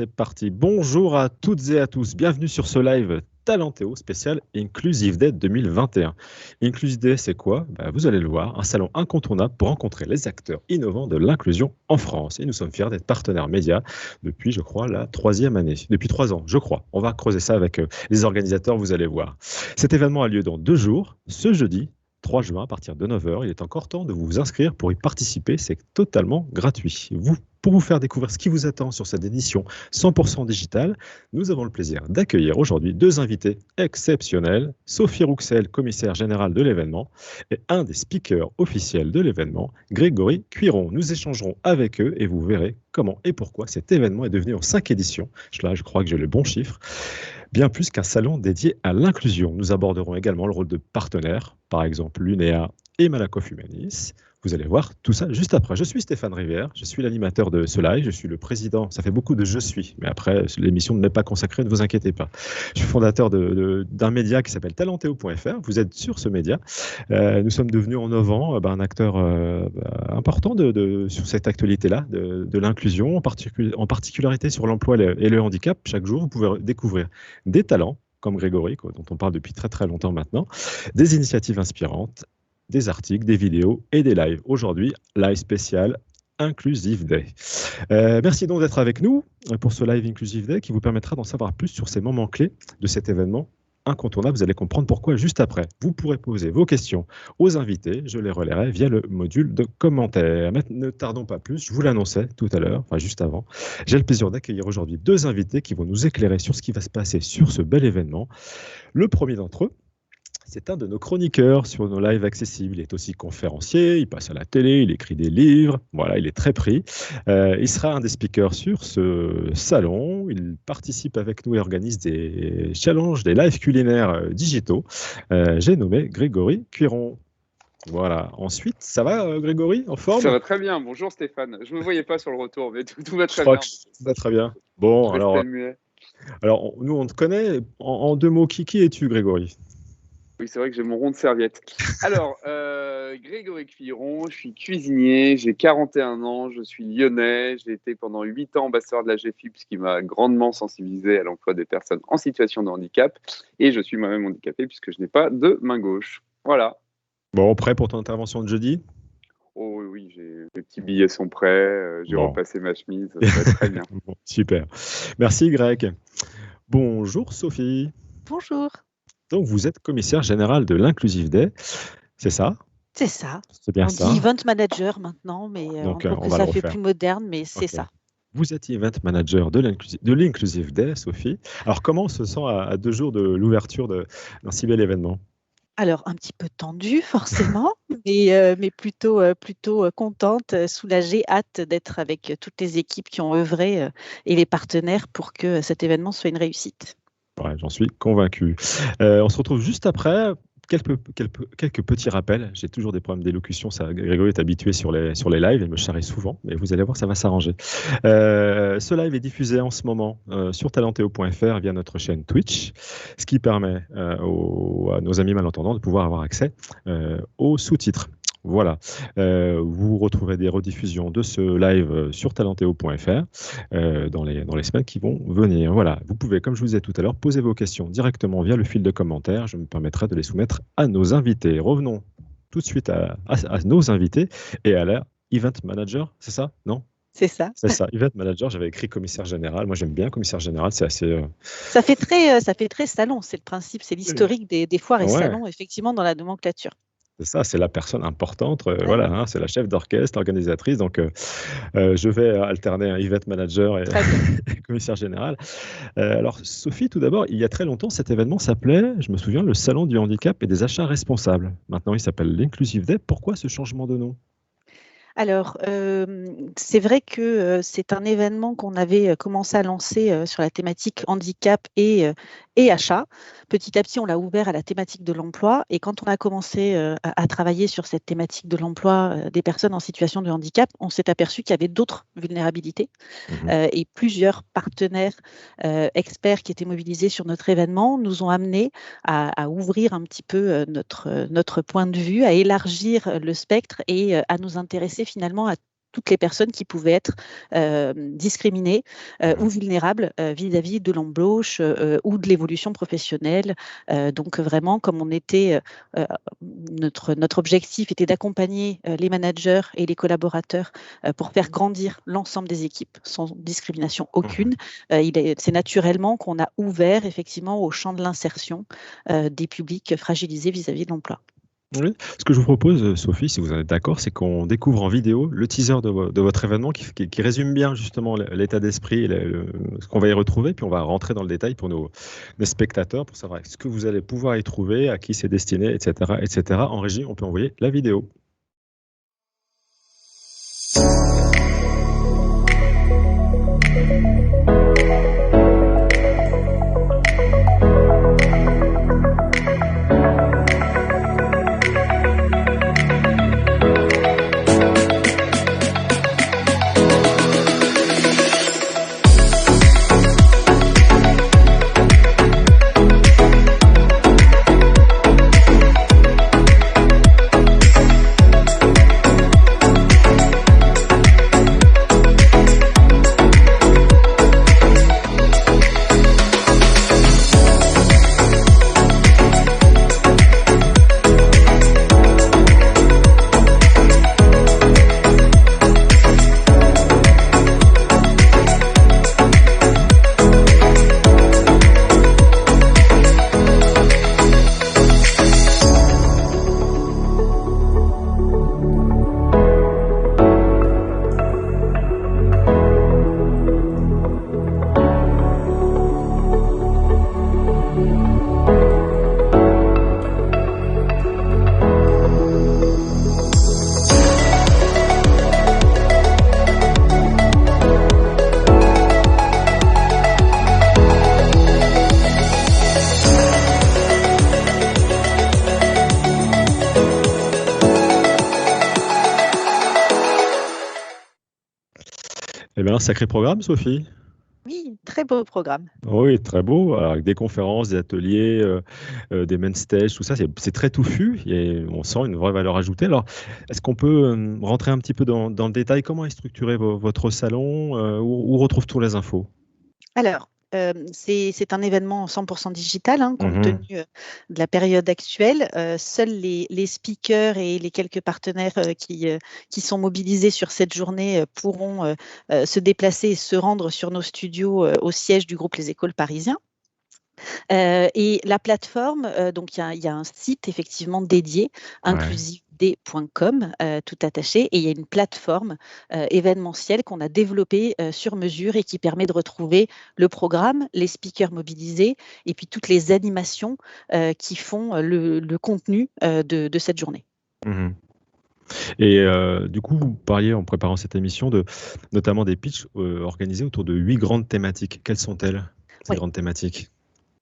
c'est parti. Bonjour à toutes et à tous. Bienvenue sur ce live Talentéo spécial Inclusive Day 2021. Inclusive Day, c'est quoi? Vous allez le voir, un salon incontournable pour rencontrer les acteurs innovants de l'inclusion en France. Et nous sommes fiers d'être partenaires médias depuis, je crois, la 3e année. Depuis 3 ans, je crois. On va creuser ça avec les organisateurs, vous allez voir. Cet événement a lieu dans 2 jours, ce jeudi 3 juin à partir de 9 h. Il est encore temps de vous inscrire pour y participer. C'est totalement gratuit. Pour vous faire découvrir ce qui vous attend sur cette édition 100% digitale, nous avons le plaisir d'accueillir aujourd'hui 2 invités exceptionnels. Sophie Rouxel, commissaire générale de l'événement, et un des speakers officiels de l'événement, Grégory Cuiron. Nous échangerons avec eux et vous verrez comment et pourquoi cet événement est devenu en 5 éditions. Là, je crois que j'ai le bon chiffre. Bien plus qu'un salon dédié à l'inclusion. Nous aborderons également le rôle de partenaires, par exemple l'UNEA et Malakoff Humanis. Vous allez voir tout ça juste après. Je suis Stéphane Rivière, je suis l'animateur de ce live, je suis le président, ça fait beaucoup de je suis, mais après l'émission ne m'est pas consacrée, ne vous inquiétez pas. Je suis fondateur d'un média qui s'appelle Talentéo.fr, vous êtes sur ce média. Nous sommes devenus en 9 ans un acteur important sur cette actualité-là, de l'inclusion, en particularité sur l'emploi et le handicap. Chaque jour, vous pouvez découvrir des talents, comme Grégory, dont on parle depuis très très longtemps maintenant, des initiatives inspirantes, des articles, des vidéos et des lives. Aujourd'hui, live spécial Inclusive Day. Merci donc d'être avec nous pour ce live Inclusive Day qui vous permettra d'en savoir plus sur ces moments clés de cet événement incontournable. Vous allez comprendre pourquoi juste après. Vous pourrez poser vos questions aux invités. Je les relayerai via le module de commentaires. Maintenant, ne tardons pas plus. Je vous l'annonçais tout à l'heure, enfin juste avant. J'ai le plaisir d'accueillir aujourd'hui 2 invités qui vont nous éclairer sur ce qui va se passer sur ce bel événement. Le premier d'entre eux, c'est un de nos chroniqueurs sur nos lives accessibles. Il est aussi conférencier, il passe à la télé, il écrit des livres. Voilà, il est très pris. Il sera un des speakers sur ce salon. Il participe avec nous et organise des challenges, des lives culinaires digitaux. J'ai nommé Grégory Cuiron. Voilà. Ensuite, ça va Grégory, en forme? Ça va très bien. Bonjour Stéphane. Je ne me voyais pas sur le retour, mais tout va très Je crois bien. que ça va très bien. Bon, alors nous, on te connaît. En 2 mots, qui es-tu, Grégory? Oui, c'est vrai que j'ai mon rond de serviette. Alors, Grégory Cuiron, je suis cuisinier, j'ai 41 ans, je suis lyonnais, j'ai été pendant 8 ans ambassadeur de la GFIP, ce qui m'a grandement sensibilisé à l'emploi des personnes en situation de handicap, et je suis moi-même handicapé puisque je n'ai pas de main gauche. Voilà. Bon, prêt pour ton intervention de jeudi? Oh oui, les petits billets sont prêts, j'ai repassé ma chemise, ça va être très bien. Bon, super. Merci Greg. Bonjour Sophie. Bonjour. Donc vous êtes commissaire générale de l'Inclusive Day, c'est ça? C'est ça. C'est bien on ça. dit event manager maintenant, mais Donc, on trouve on que va ça le fait refaire. plus moderne, mais c'est Ok. ça. Vous êtes event manager de l'Inclusive Day, Sophie. Alors comment on se sent à 2 jours de l'ouverture d'un si bel événement? Alors, un petit peu tendue, forcément, mais plutôt contente, soulagée, hâte d'être avec toutes les équipes qui ont œuvré et les partenaires pour que cet événement soit une réussite. Ouais, j'en suis convaincu. On se retrouve juste après. Quelques petits rappels. J'ai toujours des problèmes d'élocution. Grégory est habitué sur les lives. Il me charrie souvent, mais vous allez voir, ça va s'arranger. Ce live est diffusé en ce moment sur talentéo.fr via notre chaîne Twitch, ce qui permet à nos amis malentendants de pouvoir avoir accès aux sous-titres. Voilà. Vous retrouverez des rediffusions de ce live sur talentéo.fr dans les semaines qui vont venir. Voilà. Vous pouvez, comme je vous disais tout à l'heure, poser vos questions directement via le fil de commentaires. Je me permettrai de les soumettre à nos invités. Revenons tout de suite à nos invités et à leur event manager, c'est ça? Non? C'est ça. C'est ça, event manager, j'avais écrit commissaire général. Moi, j'aime bien commissaire général, c'est assez... Ça fait très salon, c'est le principe, c'est l'historique des foires et Ouais. salons, effectivement, dans la nomenclature. C'est ça, c'est la personne importante, voilà, hein, c'est la chef d'orchestre, organisatrice, donc je vais alterner un event manager et commissaire général. Alors Sophie, tout d'abord, il y a très longtemps, cet événement s'appelait, je me souviens, le Salon du handicap et des achats responsables. Maintenant, il s'appelle l'Inclusive Day. Pourquoi ce changement de nom? Alors, c'est vrai que c'est un événement qu'on avait commencé à lancer sur la thématique handicap et achat. Petit à petit, on l'a ouvert à la thématique de l'emploi. Et quand on a commencé à travailler sur cette thématique de l'emploi des personnes en situation de handicap, on s'est aperçu qu'il y avait d'autres vulnérabilités et plusieurs partenaires experts qui étaient mobilisés sur notre événement nous ont amenés à ouvrir un petit peu notre point de vue, à élargir le spectre et à nous intéresser finalement à toutes les personnes qui pouvaient être discriminées ou vulnérables vis-à-vis de l'embauche ou de l'évolution professionnelle. Donc vraiment, comme on était, notre objectif était d'accompagner les managers et les collaborateurs pour faire grandir l'ensemble des équipes sans discrimination aucune. C'est naturellement qu'on a ouvert effectivement au champ de l'insertion des publics fragilisés vis-à-vis de l'emploi. Oui. Ce que je vous propose, Sophie, si vous en êtes d'accord, c'est qu'on découvre en vidéo le teaser de votre événement qui résume bien justement l'état d'esprit, ce qu'on va y retrouver, puis on va rentrer dans le détail pour nos spectateurs pour savoir ce que vous allez pouvoir y trouver, à qui c'est destiné, etc., etc. En régie, on peut envoyer la vidéo. Eh bien, un sacré programme, Sophie. Oui, très beau programme. Oui, très beau, alors, avec des conférences, des ateliers, des main stages, tout ça, c'est très touffu et on sent une vraie valeur ajoutée. Alors, est-ce qu'on peut rentrer un petit peu dans le détail? Comment est structuré votre salon? Où on retrouve toutes les infos? Alors, c'est un événement 100% digital, compte Mhm. tenu de la période actuelle. Seuls les speakers et les quelques partenaires qui sont mobilisés sur cette journée pourront se déplacer et se rendre sur nos studios au siège du groupe Les Écoles Parisiens. Et la plateforme, donc il y a un site effectivement dédié, inclusivd.com, tout attaché, et il y a une plateforme événementielle qu'on a développée sur mesure et qui permet de retrouver le programme, les speakers mobilisés et puis toutes les animations qui font le contenu de cette journée. Mhm. Et du coup, vous parliez en préparant cette émission notamment des pitchs organisés autour de 8 grandes thématiques. Quelles sont-elles, ces Oui. grandes thématiques?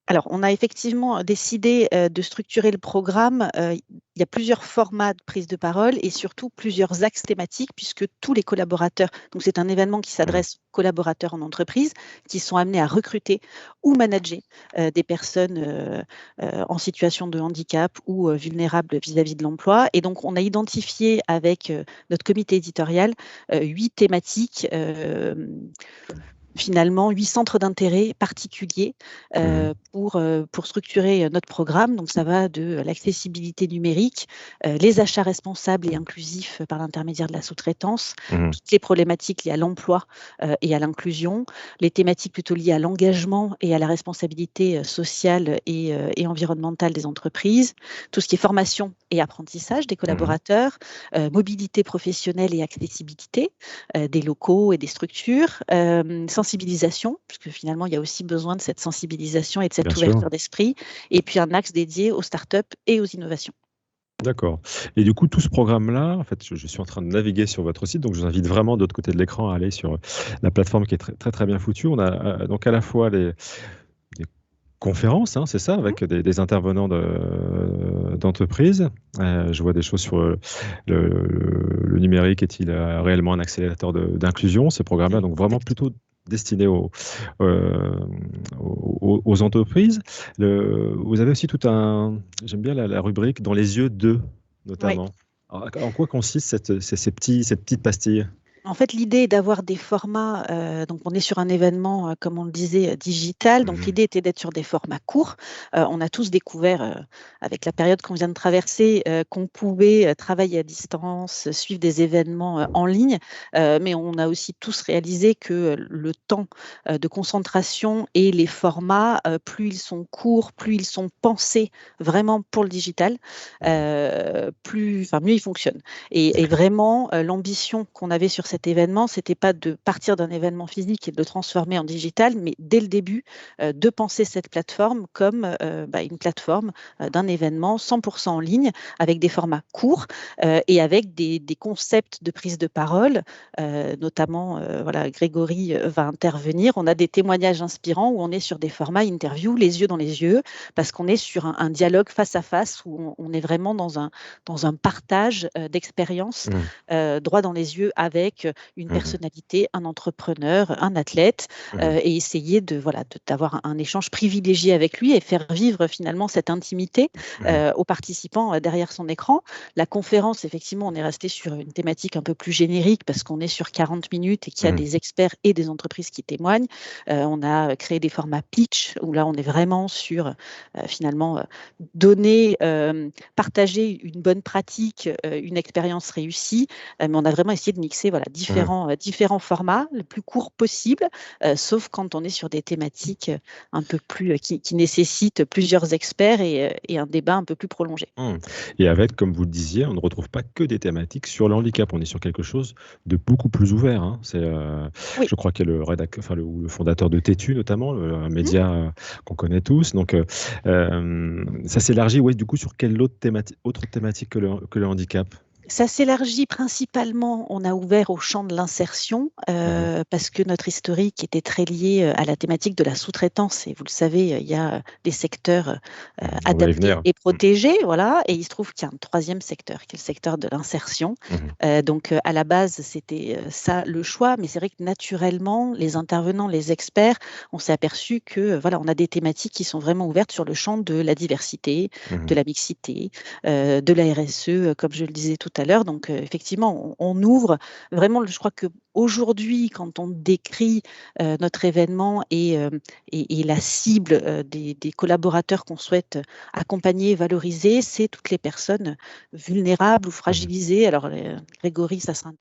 Alors, on a effectivement décidé de structurer le programme. Il y a plusieurs formats de prise de parole et surtout plusieurs axes thématiques puisque tous les collaborateurs, donc c'est un événement qui s'adresse aux collaborateurs en entreprise qui sont amenés à recruter ou manager des personnes en situation de handicap ou vulnérables vis-à-vis de l'emploi. Et donc, on a identifié avec notre comité éditorial 8 thématiques finalement 8 centres d'intérêt particuliers pour structurer notre programme. Donc, ça va de l'accessibilité numérique, les achats responsables et inclusifs par l'intermédiaire de la sous-traitance, toutes les problématiques liées à l'emploi et à l'inclusion, les thématiques plutôt liées à l'engagement et à la responsabilité sociale et environnementale des entreprises, tout ce qui est formation et apprentissage des collaborateurs, mobilité professionnelle et accessibilité des locaux et des structures, sensibilisation, puisque finalement, il y a aussi besoin de cette sensibilisation et de cette Bien ouverture sûr. d'esprit, et puis un axe dédié aux startups et aux innovations. D'accord. Et du coup, tout ce programme-là, en fait, je suis en train de naviguer sur votre site, donc je vous invite vraiment de l'autre côté de l'écran à aller sur la plateforme qui est très, très, très bien foutue. On a donc à la fois des conférences, c'est ça, avec des intervenants d'entreprise. Je vois des choses sur le numérique est-il réellement un accélérateur d'inclusion, ce programme-là, donc vraiment plutôt destiné aux entreprises. Vous avez aussi j'aime bien la rubrique dans les yeux d'eux, notamment. Oui. Alors, en quoi consiste cette petite pastille? En fait, l'idée est d'avoir des formats, donc on est sur un événement, comme on le disait, digital, donc l'idée était d'être sur des formats courts. On a tous découvert, avec la période qu'on vient de traverser, qu'on pouvait travailler à distance, suivre des événements en ligne, mais on a aussi tous réalisé que le temps de concentration et les formats, plus ils sont courts, plus ils sont pensés vraiment pour le digital, mieux ils fonctionnent. Et vraiment, l'ambition qu'on avait sur cet événement, c'était pas de partir d'un événement physique et de le transformer en digital, mais dès le début, de penser cette plateforme comme une plateforme d'un événement 100% en ligne, avec des formats courts et avec des concepts de prise de parole, notamment, Grégory va intervenir. On a des témoignages inspirants où on est sur des formats interview, les yeux dans les yeux, parce qu'on est sur un dialogue face à face où on est vraiment dans un partage d'expérience droit dans les yeux avec une personnalité, un entrepreneur, un athlète, et essayer d'avoir un échange privilégié avec lui et faire vivre finalement cette intimité aux participants derrière son écran. La conférence, effectivement, on est resté sur une thématique un peu plus générique parce qu'on est sur 40 minutes et qu'il y a des experts et des entreprises qui témoignent. On a créé des formats pitch où là, on est vraiment sur finalement donner, partager une bonne pratique, une expérience réussie, mais on a vraiment essayé de mixer différents formats, le plus court possible, sauf quand on est sur des thématiques un peu plus qui nécessitent plusieurs experts et un débat un peu plus prolongé. Et avec, comme vous le disiez, on ne retrouve pas que des thématiques sur le handicap. On est sur quelque chose de beaucoup plus ouvert, hein. Oui. Je crois qu'il y a le fondateur de Tétu, notamment, un média qu'on connaît tous. Donc, ça s'élargit, du coup, sur quelle autre thématique que le handicap? Ça s'élargit principalement, on a ouvert au champ de l'insertion parce que notre historique était très lié à la thématique de la sous-traitance. Et vous le savez, il y a des secteurs adaptés et protégés, voilà. Et il se trouve qu'il y a un troisième secteur, qui est le secteur de l'insertion. Donc, à la base, c'était ça le choix. Mais c'est vrai que naturellement, les intervenants, les experts, on s'est aperçu que on a des thématiques qui sont vraiment ouvertes sur le champ de la diversité, de la mixité, de la RSE, comme je le disais tout à l'heure. Donc, effectivement, on ouvre vraiment, je crois qu'aujourd'hui, quand on décrit notre événement et la cible des collaborateurs qu'on souhaite accompagner, valoriser, c'est toutes les personnes vulnérables ou fragilisées. Alors, Grégory, ça sera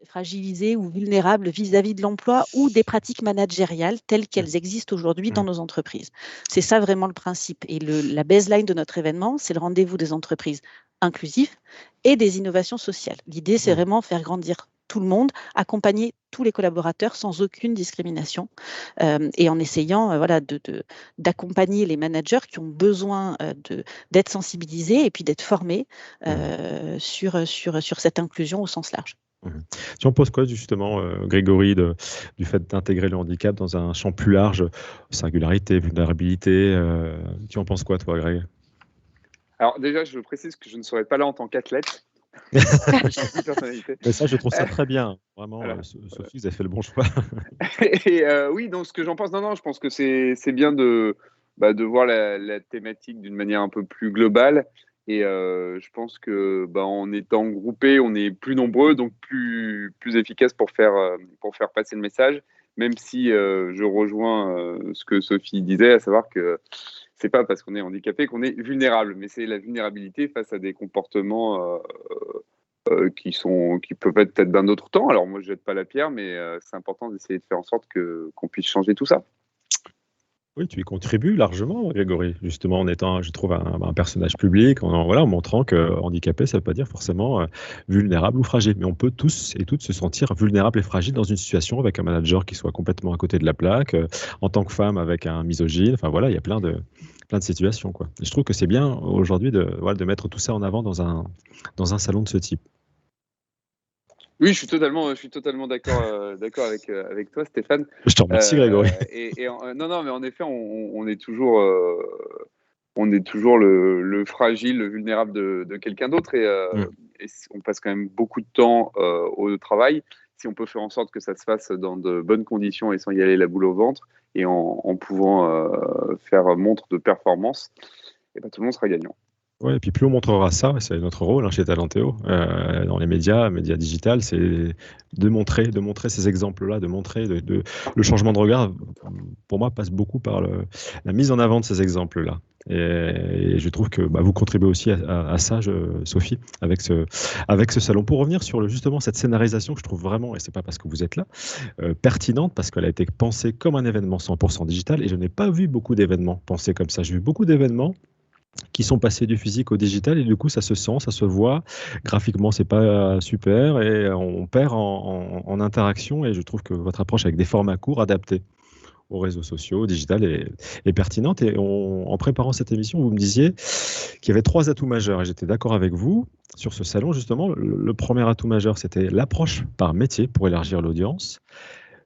fragilisées ou vulnérables vis-à-vis de l'emploi ou des pratiques managériales telles qu'elles existent aujourd'hui dans nos entreprises. C'est ça vraiment le principe. Et la baseline de notre événement, c'est le rendez-vous des entreprises inclusives et des innovations sociales. L'idée, c'est vraiment faire grandir tout le monde, accompagner tous les collaborateurs sans aucune discrimination et en essayant d'accompagner les managers qui ont besoin d'être sensibilisés et puis d'être formés sur cette inclusion au sens large. Tu en penses quoi justement, Grégory, du fait d'intégrer le handicap dans un champ plus large, singularité, vulnérabilité, tu en penses quoi toi, Greg? Alors déjà, je précise que je ne serai pas là en tant qu'athlète. Mais ça, je trouve ça très bien. Vraiment, Sophie, vous avez fait le bon choix. Et oui, donc ce que j'en pense, non, je pense que c'est bien de voir la thématique d'une manière un peu plus globale. Et je pense que en étant groupé, on est plus nombreux, donc plus efficace pour faire passer le message. Même si je rejoins ce que Sophie disait, à savoir que c'est pas parce qu'on est handicapé qu'on est vulnérable, mais c'est la vulnérabilité face à des comportements qui peuvent être peut-être d'un autre temps. Alors moi, je jette pas la pierre, mais c'est important d'essayer de faire en sorte qu'on puisse changer tout ça. Oui, tu y contribues largement, Grégory, justement en étant, je trouve, un personnage public, en montrant que handicapé, ça ne veut pas dire forcément vulnérable ou fragile, mais on peut tous et toutes se sentir vulnérables et fragiles dans une situation avec un manager qui soit complètement à côté de la plaque, en tant que femme avec un misogyne, enfin voilà, il y a plein de situations, quoi. Et je trouve que c'est bien aujourd'hui de mettre tout ça en avant dans un salon de ce type. Oui, je suis totalement d'accord avec toi, Stéphane. Je te remercie, Grégory. Non, mais en effet, on est toujours le fragile, le vulnérable de quelqu'un d'autre et on passe quand même beaucoup de temps au travail. si on peut faire en sorte que ça se fasse dans de bonnes conditions et sans y aller la boule au ventre, et en pouvant faire montre de performance, et ben, tout le monde sera gagnant. Ouais, et puis plus on montrera ça, c'est notre rôle chez Talentéo, dans les médias digital, c'est de montrer ces exemples-là, de montrer le changement de regard, pour moi, passe beaucoup par la mise en avant de ces exemples-là. Et je trouve que vous contribuez aussi à ça, Sophie, avec ce salon. Pour revenir sur justement cette scénarisation que je trouve vraiment, et c'est pas parce que vous êtes là, pertinente, parce qu'elle a été pensée comme un événement 100% digital, et je n'ai pas vu beaucoup d'événements pensés comme ça. J'ai vu beaucoup d'événements qui sont passés du physique au digital, et du coup ça se sent, ça se voit, graphiquement c'est pas super, et on perd en interaction, et je trouve que votre approche avec des formats courts adaptés aux réseaux sociaux, au digital est pertinente. Et en préparant cette émission, vous me disiez qu'il y avait 3 atouts majeurs, et j'étais d'accord avec vous sur ce salon. Justement, le premier atout majeur, c'était l'approche par métier pour élargir l'audience,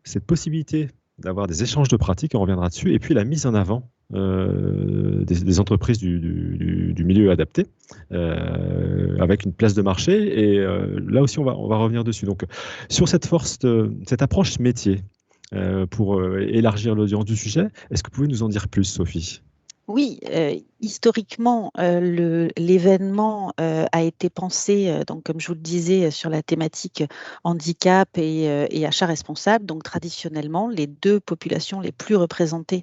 cette possibilité d'avoir des échanges de pratiques, on reviendra dessus, et puis la mise en avant des entreprises du milieu adapté, avec une place de marché. Et là aussi, on va revenir dessus. Donc, sur cette approche métier, pour élargir l'audience du sujet, est-ce que vous pouvez nous en dire plus, Sophie ? Oui, historiquement, l'événement a été pensé, donc, comme je vous le disais, sur la thématique handicap et achat responsable. Donc, traditionnellement, les 2 populations les plus représentées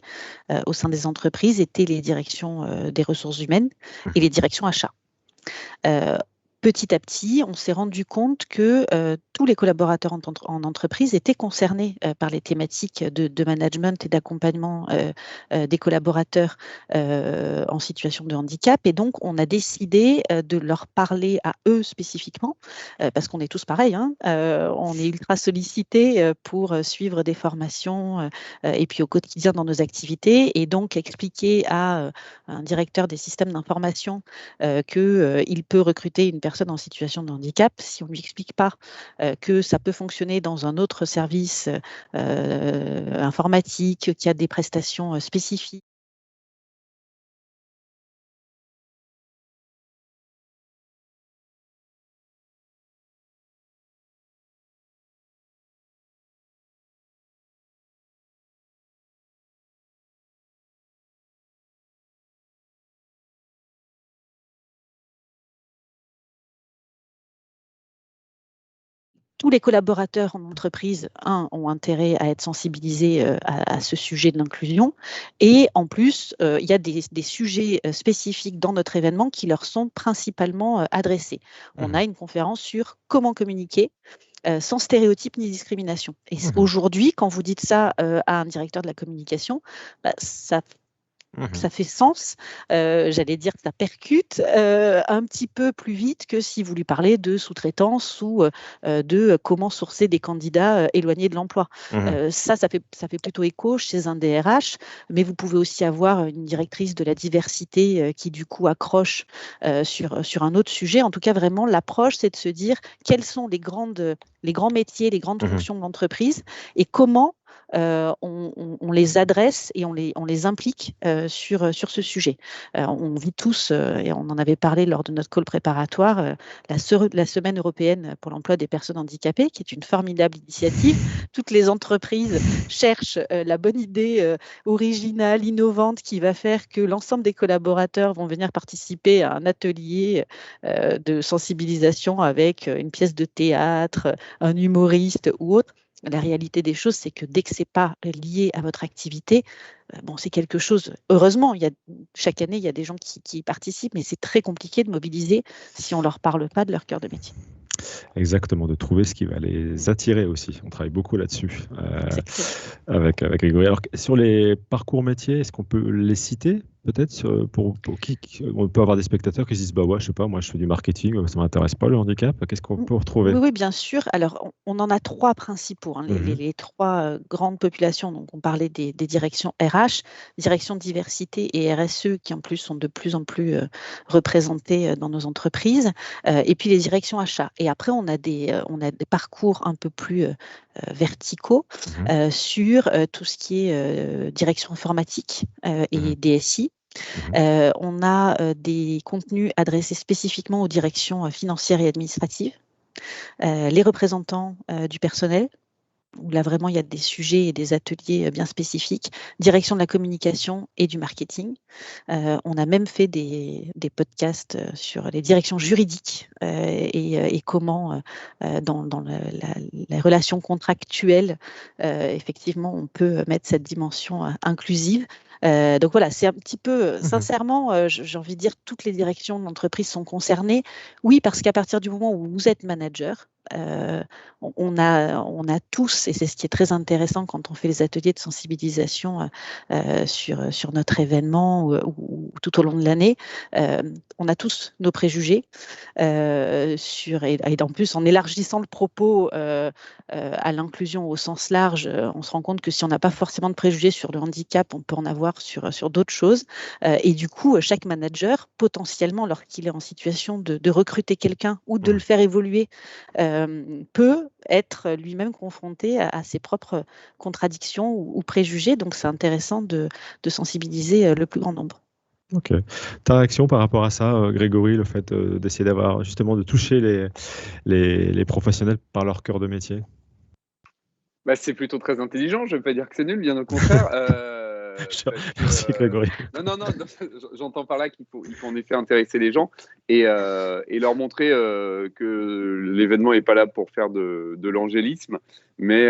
au sein des entreprises étaient les directions des ressources humaines et les directions achats. Petit à petit, on s'est rendu compte que tous les collaborateurs en entreprise étaient concernés par les thématiques de management et d'accompagnement des collaborateurs en situation de handicap. Et donc, on a décidé de leur parler à eux spécifiquement, parce qu'on est tous pareils, hein, on est ultra sollicités pour suivre des formations et puis au quotidien dans nos activités. Et donc, expliquer à un directeur des systèmes d'information qu'il peut recruter une personne en situation de handicap, si on ne lui explique pas que ça peut fonctionner dans un autre service informatique, qui a des prestations spécifiques. Tous les collaborateurs en entreprise, ont intérêt à être sensibilisés à ce sujet de l'inclusion. Et en plus, il y a des sujets spécifiques dans notre événement qui leur sont principalement adressés. On a une conférence sur comment communiquer sans stéréotypes ni discrimination. Et aujourd'hui, quand vous dites ça à un directeur de la communication, ça fait sens, j'allais dire que ça percute un petit peu plus vite que si vous lui parlez de sous-traitance ou de comment sourcer des candidats éloignés de l'emploi. Ça fait plutôt écho chez un DRH, mais vous pouvez aussi avoir une directrice de la diversité qui du coup accroche sur un autre sujet. En tout cas, vraiment, l'approche, c'est de se dire quels sont les grands métiers, les grandes fonctions de l'entreprise et comment on les adresse et on les implique sur ce sujet. On vit tous, et on en avait parlé lors de notre call préparatoire, la Semaine européenne pour l'emploi des personnes handicapées, qui est une formidable initiative. Toutes les entreprises cherchent la bonne idée originale, innovante, qui va faire que l'ensemble des collaborateurs vont venir participer à un atelier de sensibilisation avec une pièce de théâtre, un humoriste ou autre. La réalité des choses, c'est que dès que ce n'est pas lié à votre activité, c'est quelque chose. Heureusement, chaque année, il y a des gens qui y participent, mais c'est très compliqué de mobiliser si on ne leur parle pas de leur cœur de métier. Exactement, de trouver ce qui va les attirer aussi. On travaille beaucoup là-dessus avec Grégory. Alors, sur les parcours métiers, est-ce qu'on peut les citer peut-être pour qui on peut avoir des spectateurs qui se disent ouais, je sais pas, moi je fais du marketing, ça m'intéresse pas le handicap. Qu'est-ce qu'on peut retrouver ? Oui, bien sûr. Alors, on en a 3 principaux, les 3 grandes populations. Donc, on parlait des directions RH, direction diversité et RSE, qui en plus sont de plus en plus représentées dans nos entreprises, et puis les directions achats. Et après, on a des parcours un peu plus verticaux sur tout ce qui est direction informatique et DSI. On a des contenus adressés spécifiquement aux directions financières et administratives. les représentants du personnel, où là vraiment il y a des sujets et des ateliers bien spécifiques, direction de la communication et du marketing. On a même fait des podcasts sur les directions juridiques et comment dans la relation contractuelle, effectivement, on peut mettre cette dimension inclusive. Donc voilà, c'est un petit peu, sincèrement, j'ai envie de dire, toutes les directions de l'entreprise sont concernées. Oui, parce qu'à partir du moment où vous êtes manager, on a tous, et c'est ce qui est très intéressant quand on fait les ateliers de sensibilisation sur notre événement ou tout au long de l'année, on a tous nos préjugés et en plus en élargissant le propos à l'inclusion au sens large, on se rend compte que si on n'a pas forcément de préjugés sur le handicap, on peut en avoir sur d'autres choses. Et du coup, chaque manager, potentiellement, lorsqu'il est en situation de recruter quelqu'un ou de le faire évoluer, peut être lui-même confronté à ses propres contradictions ou préjugés. Donc, c'est intéressant de sensibiliser le plus grand nombre. Ok. Ta réaction par rapport à ça, Grégory, le fait d'essayer d'avoir justement de toucher les professionnels par leur cœur de métier? Bah, c'est plutôt très intelligent, je ne vais pas dire que c'est nul, bien au contraire. Merci Grégory. Non, j'entends par là qu'il faut en effet intéresser les gens et leur montrer que l'événement n'est pas là pour faire de l'angélisme, mais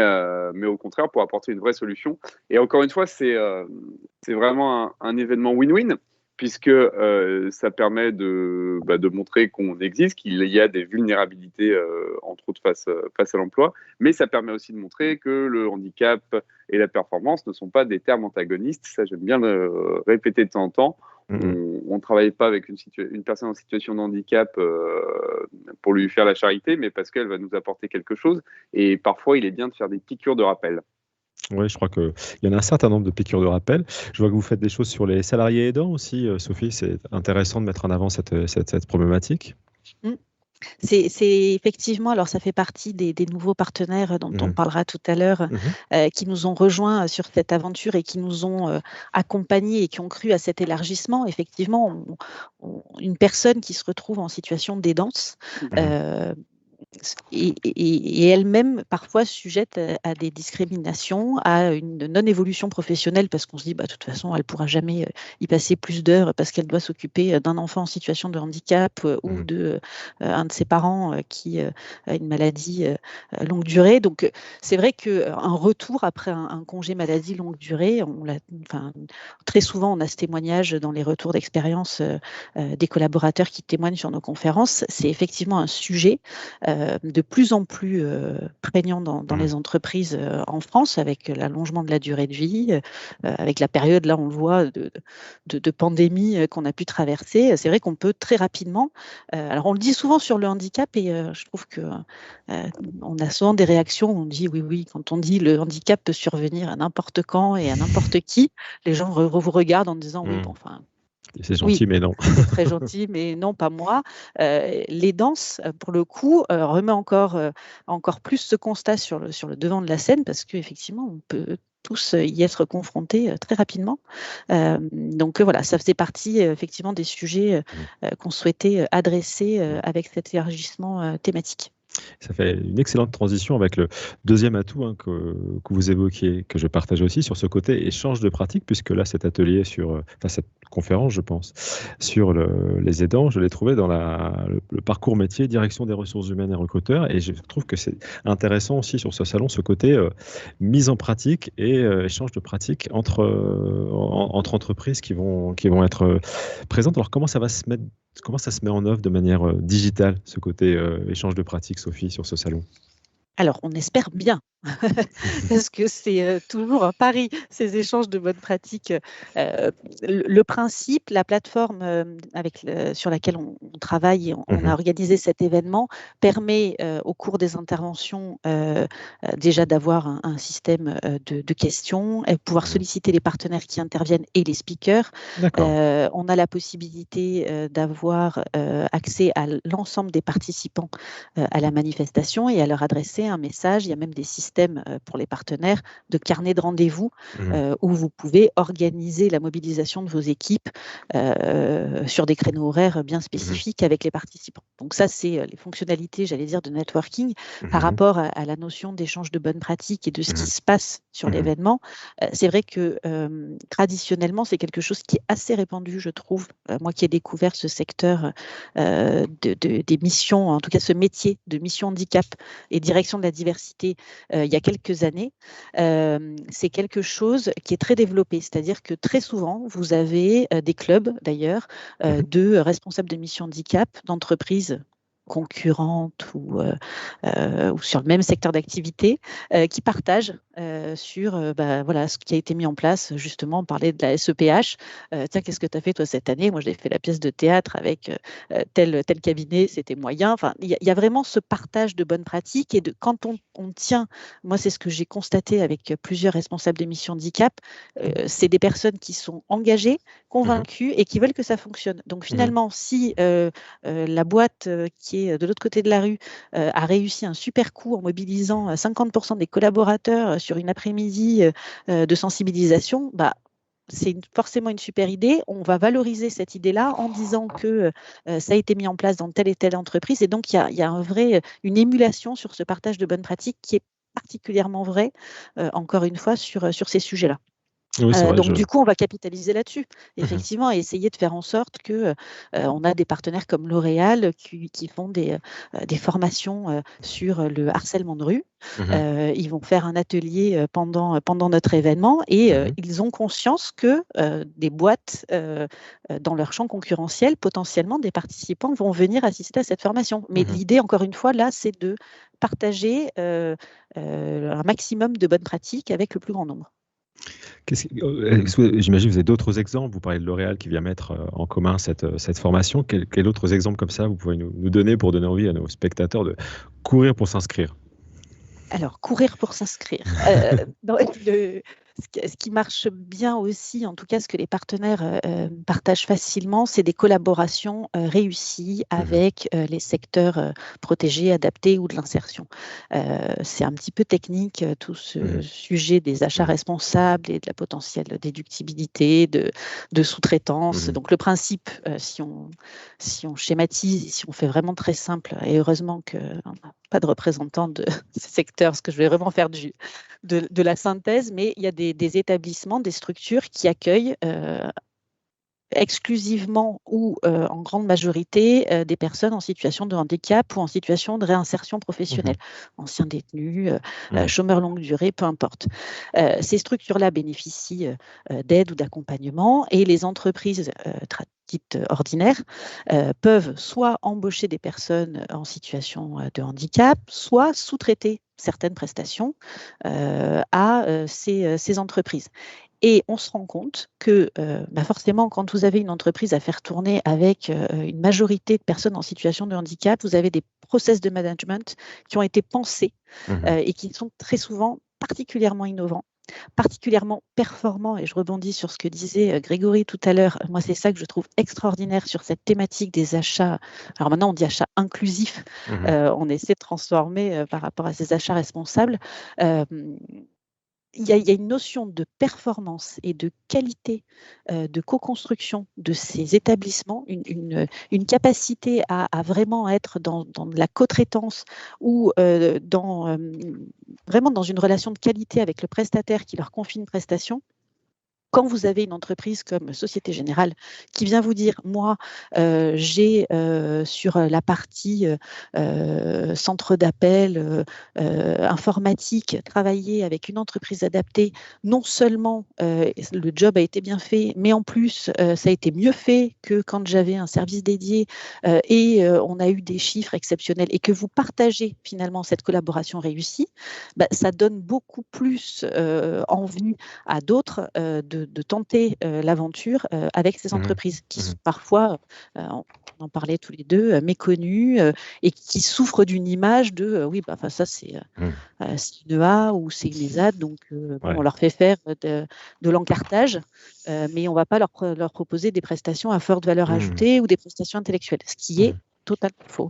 au contraire pour apporter une vraie solution. Et encore une fois, c'est vraiment un événement win-win, puisque ça permet de montrer qu'on existe, qu'il y a des vulnérabilités, entre autres face à l'emploi, mais ça permet aussi de montrer que le handicap et la performance ne sont pas des termes antagonistes. Ça, j'aime bien le répéter de temps en temps. On ne travaille pas avec une personne en situation de handicap pour lui faire la charité, mais parce qu'elle va nous apporter quelque chose. Et parfois, il est bien de faire des piqûres de rappel. Oui, je crois qu'il y en a un certain nombre de piqûres de rappel. Je vois que vous faites des choses sur les salariés aidants aussi, Sophie. C'est intéressant de mettre en avant cette problématique. C'est effectivement, alors ça fait partie des nouveaux partenaires dont on parlera tout à l'heure, qui nous ont rejoints sur cette aventure et qui nous ont accompagnés et qui ont cru à cet élargissement. Effectivement, une personne qui se retrouve en situation d'aidance, et elle-même parfois sujette à des discriminations, à une non-évolution professionnelle parce qu'on se dit de toute façon elle ne pourra jamais y passer plus d'heures parce qu'elle doit s'occuper d'un enfant en situation de handicap ou de un de ses parents qui a une maladie longue durée. Donc c'est vrai qu'un retour après un congé maladie longue durée, très souvent on a ce témoignage dans les retours d'expérience des collaborateurs qui témoignent sur nos conférences, c'est effectivement un sujet de plus en plus prégnant dans les entreprises en France, avec l'allongement de la durée de vie, avec la période, là on le voit, de pandémie qu'on a pu traverser. C'est vrai qu'on peut très rapidement, alors on le dit souvent sur le handicap et je trouve qu'on a souvent des réactions où on dit oui, quand on dit le handicap peut survenir à n'importe quand et à n'importe qui, les gens vous regardent en disant oui, bon, enfin... C'est gentil, mais non. C'est très gentil, mais non, pas moi. Les danses, pour le coup, remet encore plus ce constat sur le devant de la scène parce qu'effectivement, on peut tous y être confrontés très rapidement. Donc voilà, ça faisait partie effectivement des sujets qu'on souhaitait adresser avec cet élargissement thématique. Ça fait une excellente transition avec le deuxième atout que vous évoquiez, que je partage aussi, sur ce côté échange de pratiques, puisque là, cet atelier cette conférence, je pense, sur les aidants, je l'ai trouvé dans le parcours métier, direction des ressources humaines et recruteurs, et je trouve que c'est intéressant aussi sur ce salon, ce côté mise en pratique et échange de pratiques entre entreprises qui vont être présentes. Alors, comment ça se met en œuvre de manière digitale, ce côté échange de pratiques, Sophie, sur ce salon? Alors, on espère bien, parce que c'est toujours un pari, ces échanges de bonnes pratiques. Le principe, la plateforme sur laquelle on travaille et on a organisé cet événement permet au cours des interventions déjà d'avoir un système de questions et pouvoir solliciter les partenaires qui interviennent et les speakers. On a la possibilité d'avoir accès à l'ensemble des participants à la manifestation et à leur adresser un message. Il y a même des systèmes système pour les partenaires de carnet de rendez-vous où vous pouvez organiser la mobilisation de vos équipes sur des créneaux horaires bien spécifiques avec les participants. Donc ça, c'est les fonctionnalités, j'allais dire, de networking par rapport à la notion d'échange de bonnes pratiques et de ce qui se passe sur l'événement. C'est vrai que traditionnellement, c'est quelque chose qui est assez répandu, je trouve, moi qui ai découvert ce secteur des missions, en tout cas ce métier de mission handicap et direction de la diversité il y a quelques années, c'est quelque chose qui est très développé, c'est-à-dire que très souvent, vous avez des clubs d'ailleurs de responsables de mission handicap, d'entreprises concurrentes ou sur le même secteur d'activité qui partagent sur voilà, ce qui a été mis en place. Justement, on parlait de la SEPH. Tiens, qu'est-ce que tu as fait toi cette année? Moi, j'ai fait la pièce de théâtre avec tel cabinet, c'était moyen. Enfin, il y a vraiment ce partage de bonnes pratiques et quand on tient, moi, c'est ce que j'ai constaté avec plusieurs responsables des missions handicap, c'est des personnes qui sont engagées, convaincues et qui veulent que ça fonctionne. Donc finalement, si la boîte qui est de l'autre côté de la rue a réussi un super coup en mobilisant 50% des collaborateurs sur une après-midi de sensibilisation, c'est forcément une super idée. On va valoriser cette idée-là en disant que ça a été mis en place dans telle et telle entreprise. Et donc, il y a une émulation sur ce partage de bonnes pratiques qui est particulièrement vrai, encore une fois, sur ces sujets-là. Oui, c'est vrai, du coup, on va capitaliser là-dessus, effectivement, et essayer de faire en sorte que on a des partenaires comme L'Oréal qui font des formations sur le harcèlement de rue. Ils vont faire un atelier pendant notre événement et ils ont conscience que des boîtes dans leur champ concurrentiel, potentiellement, des participants vont venir assister à cette formation. Mais l'idée, encore une fois, là, c'est de partager un maximum de bonnes pratiques avec le plus grand nombre. J'imagine que vous avez d'autres exemples. Vous parlez de L'Oréal qui vient mettre en commun cette formation. Quels autres exemples comme ça vous pouvez nous donner pour donner envie à nos spectateurs de courir pour s'inscrire? Alors, courir pour s'inscrire. Ce qui marche bien aussi, en tout cas ce que les partenaires partagent facilement, c'est des collaborations réussies avec les secteurs protégés, adaptés ou de l'insertion. C'est un petit peu technique tout ce sujet des achats responsables et de la potentielle déductibilité, de sous-traitance. Donc le principe, si on schématise, si on fait vraiment très simple, et heureusement qu'on n'a pas de représentant de ce secteur, parce que je vais vraiment faire de la synthèse, mais il y a des établissements, des structures qui accueillent exclusivement ou en grande majorité des personnes en situation de handicap ou en situation de réinsertion professionnelle, anciens détenus, chômeurs longue durée, peu importe. Ces structures-là bénéficient d'aide ou d'accompagnement et les entreprises dites ordinaires peuvent soit embaucher des personnes en situation de handicap, soit sous-traiter certaines prestations à ces entreprises. Et on se rend compte que forcément, quand vous avez une entreprise à faire tourner avec une majorité de personnes en situation de handicap, vous avez des process de management qui ont été pensés et qui sont très souvent particulièrement innovants, particulièrement performants. Et je rebondis sur ce que disait Grégory tout à l'heure. Moi, c'est ça que je trouve extraordinaire sur cette thématique des achats. Alors maintenant, on dit achats inclusifs. On essaie de transformer par rapport à ces achats responsables. Il y a une notion de performance et de qualité de co-construction de ces établissements, une capacité à vraiment être dans de la co-traitance ou vraiment dans une relation de qualité avec le prestataire qui leur confie une prestation. Quand vous avez une entreprise comme Société Générale qui vient vous dire, moi, j'ai sur la partie centre d'appel informatique travaillé avec une entreprise adaptée, non seulement le job a été bien fait, mais en plus, ça a été mieux fait que quand j'avais un service dédié et on a eu des chiffres exceptionnels et que vous partagez finalement cette collaboration réussie, ça donne beaucoup plus envie à d'autres de tenter l'aventure avec ces entreprises qui sont parfois, on en parlait tous les deux, méconnues et qui souffrent d'une image de ça c'est une EA ou c'est une ESAD, donc on leur fait faire de l'encartage, mais on ne va pas leur proposer des prestations à forte valeur ajoutée ou des prestations intellectuelles, ce qui est totalement faux.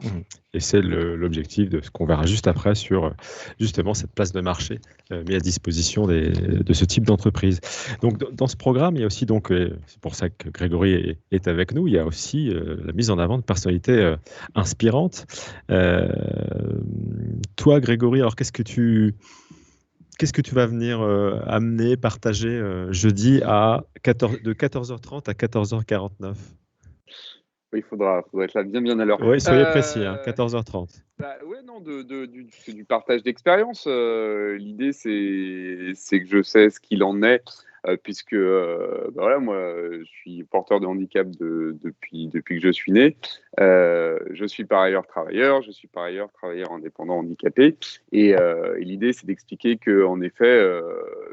Et c'est l'objectif de ce qu'on verra juste après sur justement cette place de marché mise à disposition de ce type d'entreprise. Donc dans ce programme, il y a aussi donc, c'est pour ça que Grégory est avec nous, il y a aussi la mise en avant de personnalités inspirantes. Toi, Grégory, alors qu'est-ce que tu vas venir amener, partager jeudi de 14h30 à 14h49? Il faudra être là bien à l'heure. Oui, soyez précis, 14h30. Non, c'est du partage d'expérience. L'idée, c'est que je sais ce qu'il en est, puisque moi, je suis porteur de handicap depuis que je suis né. Je suis par ailleurs travailleur, travailleur indépendant handicapé. Et l'idée, c'est d'expliquer qu'en effet,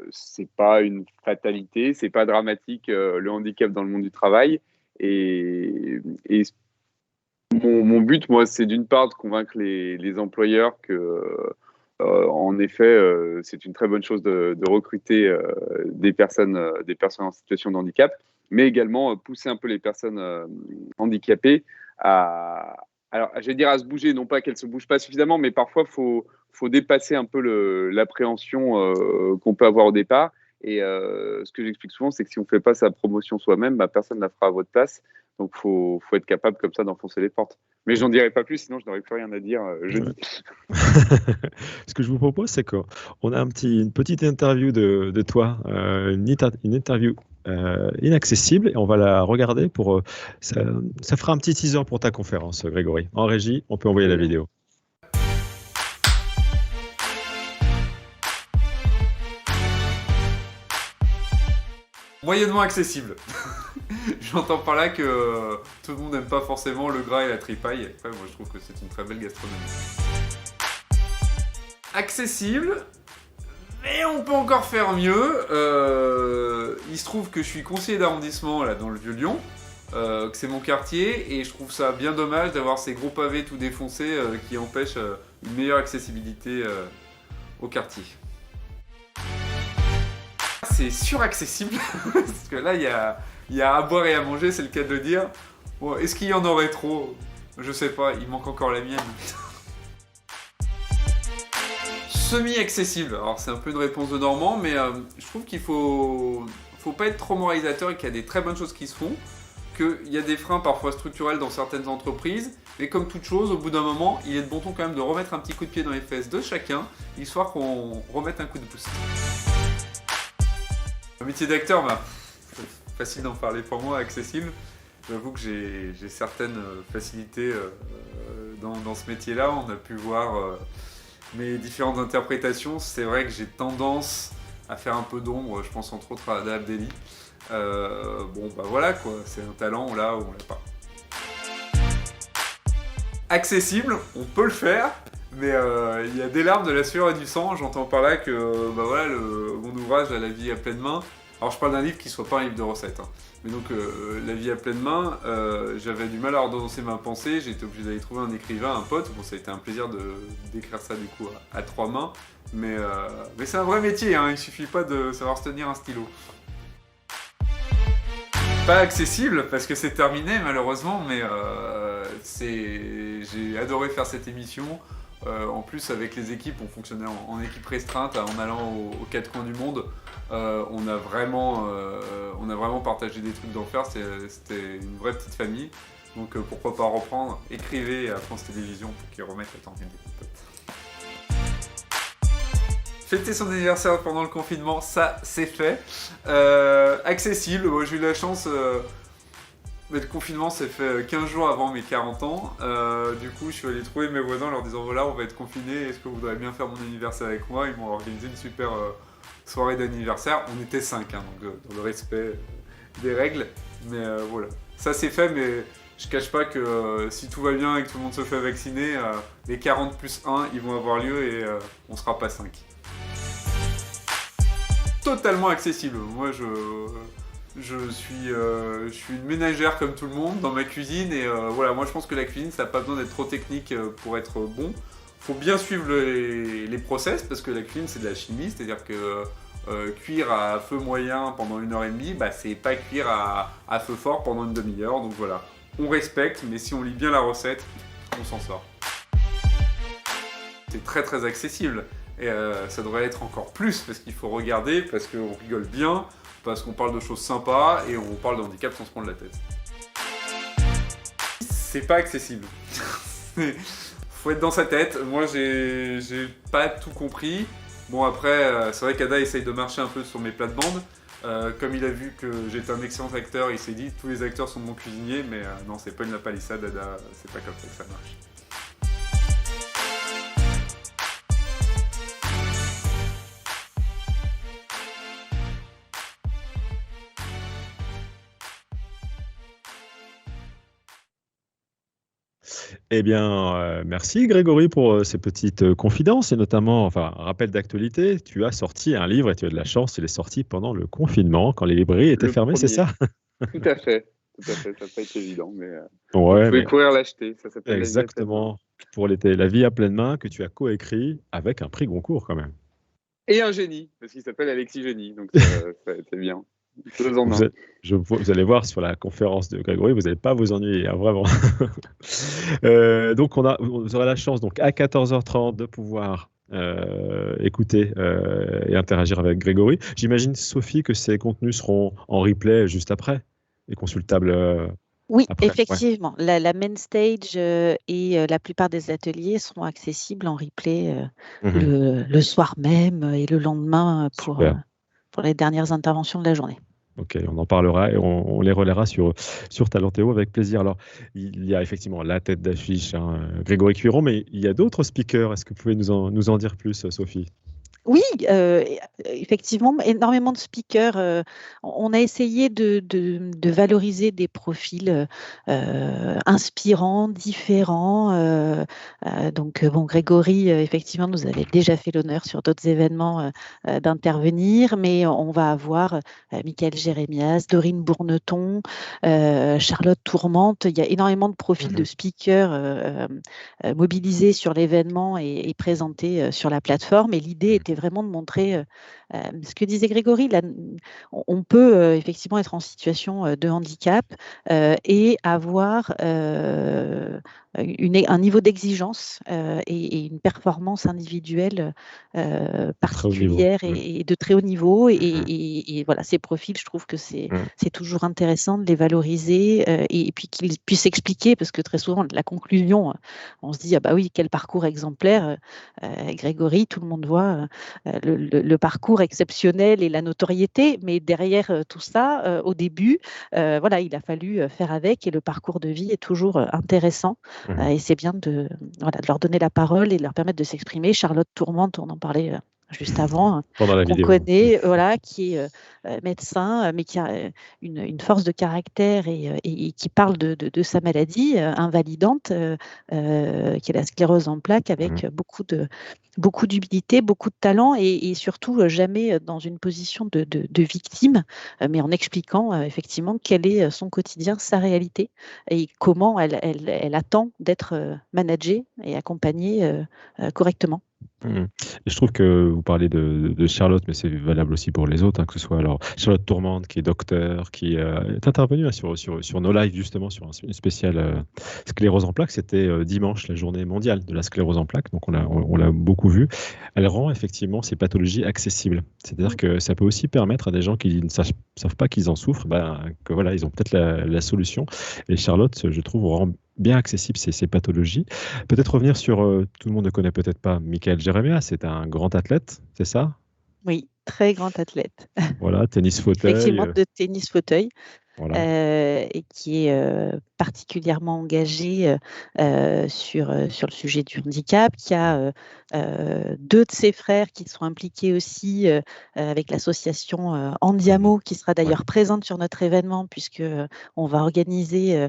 c'est pas une fatalité, c'est pas dramatique, le handicap dans le monde du travail. Et mon but, moi, c'est d'une part de convaincre les employeurs que, en effet, c'est une très bonne chose de recruter des personnes en situation de handicap, mais également pousser un peu les personnes handicapées à se bouger, non pas qu'elles se bougent pas suffisamment, mais parfois faut dépasser un peu l'appréhension qu'on peut avoir au départ. Et ce que j'explique souvent, c'est que si on ne fait pas sa promotion soi-même, personne ne la fera à votre place. Donc, faut être capable comme ça d'enfoncer les portes. Mais j'en dirai pas plus, sinon je n'aurai plus rien à dire jeudi. Ce que je vous propose, c'est qu'on a une petite interview de toi, une interview inaccessible, et on va la regarder pour. Ça fera un petit teaser pour ta conférence, Grégory. En régie, on peut envoyer la vidéo. Moyennement accessible. J'entends par là que tout le monde n'aime pas forcément le gras et la tripaille. Après, moi, je trouve que c'est une très belle gastronomie. Accessible, mais on peut encore faire mieux. Il se trouve que je suis conseiller d'arrondissement là dans le Vieux-Lyon, que c'est mon quartier, et je trouve ça bien dommage d'avoir ces gros pavés tout défoncés qui empêchent une meilleure accessibilité au quartier. C'est suraccessible, parce que là, il y a à boire et à manger, c'est le cas de le dire. Bon, est-ce qu'il y en aurait trop? Je sais pas, il manque encore la mienne. Semi-accessible, alors c'est un peu une réponse de Normand, mais je trouve qu'il faut pas être trop moralisateur et qu'il y a des très bonnes choses qui se font, qu'il y a des freins parfois structurels dans certaines entreprises, mais comme toute chose, au bout d'un moment, il est de bon ton quand même de remettre un petit coup de pied dans les fesses de chacun, histoire qu'on remette un coup de boost. Le métier d'acteur, c'est facile d'en parler pour moi, accessible. J'avoue que j'ai certaines facilités dans ce métier-là. On a pu voir mes différentes interprétations. C'est vrai que j'ai tendance à faire un peu d'ombre. Je pense entre autres à Ada Abdelli. Voilà quoi, c'est un talent, on l'a ou on l'a pas. Accessible, on peut le faire. Mais il y a des larmes, de la sueur et du sang. J'entends par là que mon ouvrage, La vie à pleine main. Alors je parle d'un livre qui ne soit pas un livre de recettes. Mais donc La vie à pleine main, j'avais du mal à ordonnancer ma pensée. J'ai été obligé d'aller trouver un écrivain, un pote. Bon, ça a été un plaisir d'écrire ça du coup à trois mains. Mais c'est un vrai métier, hein. Il ne suffit pas de savoir se tenir un stylo. Pas accessible parce que c'est terminé malheureusement, mais j'ai adoré faire cette émission. En plus, avec les équipes, on fonctionnait en équipe restreinte, en allant aux quatre coins du monde. On a vraiment partagé des trucs d'enfer. C'était une vraie petite famille. Donc pourquoi pas reprendre, écrivez à France Télévisions pour qu'ils remettent la tournée des potes. Fêter son anniversaire pendant le confinement, ça c'est fait. Accessible, moi j'ai eu la chance. Le confinement s'est fait 15 jours avant mes 40 ans. Du coup, je suis allé trouver mes voisins en leur disant voilà, on va être confinés, est-ce que vous voudrez bien faire mon anniversaire avec moi? Ils m'ont organisé une super soirée d'anniversaire. On était 5, donc dans le respect des règles. Mais voilà, ça c'est fait, mais je cache pas que si tout va bien et que tout le monde se fait vacciner, les 40 plus 1, ils vont avoir lieu et on sera pas 5. Totalement accessible. Moi, je suis une ménagère comme tout le monde dans ma cuisine et moi je pense que la cuisine ça n'a pas besoin d'être trop technique pour être bon. Faut bien suivre les process parce que la cuisine c'est de la chimie, c'est-à-dire que cuire à feu moyen pendant 1h30, c'est pas cuire à feu fort pendant une demi-heure. Donc voilà, on respecte, mais si on lit bien la recette, on s'en sort. C'est très très accessible et ça devrait être encore plus parce qu'il faut regarder, parce qu'on rigole bien, parce qu'on parle de choses sympas et on parle de handicap sans se prendre la tête. C'est pas accessible. Faut être dans sa tête. Moi, j'ai pas tout compris. Bon, après, c'est vrai qu'Ada essaye de marcher un peu sur mes plates-bandes. Comme il a vu que j'étais un excellent acteur, il s'est dit tous les acteurs sont de mon cuisinier, mais non, c'est pas une lapalissade, Ada, c'est pas comme ça que ça marche. Eh bien, merci Grégory pour ces petites confidences et notamment, enfin, un rappel d'actualité. Tu as sorti un livre et tu as de la chance, il est sorti pendant le confinement, quand les librairies étaient Le fermées, c'est ça? Tout à fait. Ça n'a pas été évident, mais vous Ouais, pouvez mais courir l'acheter. Ça s'appelle La vie à pleine main. exactement. Pour l'été, La vie à pleine main, que tu as coécrit avec un prix Goncourt quand même. Et un génie, parce qu'il s'appelle Alexis Génie, donc c'est bien. 2 en 1. Vous allez voir sur la conférence de Grégory, vous n'allez pas vous ennuyer, hein, vraiment. Donc, vous aurez la chance donc, à 14h30 de pouvoir écouter et interagir avec Grégory. J'imagine, Sophie, que ces contenus seront en replay juste après et consultables Oui, après. Ouais. effectivement. La main stage et la plupart des ateliers seront accessibles en replay le soir même et le lendemain Super. pour les dernières interventions de la journée. Ok, on en parlera et on les relaiera sur Talentéo avec plaisir. Alors, il y a effectivement la tête d'affiche, hein, Grégory Cuiron, mais il y a d'autres speakers. Est-ce que vous pouvez nous en dire plus, Sophie? Oui, effectivement, énormément de speakers. On a essayé de valoriser des profils inspirants, différents. Donc, bon, Grégory, effectivement, nous avait déjà fait l'honneur sur d'autres événements d'intervenir, mais on va avoir Michael Jérémias, Dorine Bourneton, Charlotte Tourmente. Il y a énormément de profils de speakers mobilisés sur l'événement et présentés sur la plateforme. Et l'idée était vraiment de montrer ce que disait Grégory. Là, on peut effectivement être en situation de handicap et avoir un niveau d'exigence et une performance individuelle particulière et de très haut niveau. Et voilà, ces profils, je trouve que c'est toujours intéressant de les valoriser et puis qu'ils puissent expliquer, parce que très souvent, la conclusion, on se dit, ah bah oui, quel parcours exemplaire. Grégory, tout le monde voit le parcours exceptionnel et la notoriété, mais derrière tout ça, au début, voilà, il a fallu faire avec, et le parcours de vie est toujours intéressant. Et c'est bien de leur donner la parole et de leur permettre de s'exprimer. Charlotte Tourmente, on en parlait juste avant, qu'on connaît, voilà, qui est médecin, mais qui a une force de caractère et qui parle de sa maladie invalidante, qui est la sclérose en plaques, avec beaucoup d'humilité, beaucoup de talent et surtout jamais dans une position de victime, mais en expliquant effectivement quel est son quotidien, sa réalité et comment elle attend d'être managée et accompagnée correctement. Et je trouve que vous parlez de Charlotte, mais c'est valable aussi pour les autres, hein, que ce soit alors Charlotte Tourmente, qui est docteur, qui est intervenue sur nos lives, justement, sur une spéciale sclérose en plaques. C'était dimanche, la journée mondiale de la sclérose en plaques, donc on l'a beaucoup vu. Elle rend effectivement ces pathologies accessibles. C'est-à-dire que ça peut aussi permettre à des gens qui ne savent pas qu'ils en souffrent, que voilà, ils ont peut-être la solution. Et Charlotte, je trouve, rend bien accessible ces pathologies. Peut-être revenir sur, tout le monde ne connaît peut-être pas Michael Jérémias, c'est un grand athlète, c'est ça? Oui, très grand athlète. Voilà, tennis fauteuil. Effectivement, de tennis fauteuil. Voilà. Et qui est particulièrement engagé sur le sujet du handicap, qui a 2 de ses frères qui sont impliqués aussi avec l'association Andiamo, qui sera d'ailleurs présente sur notre événement, puisque on va organiser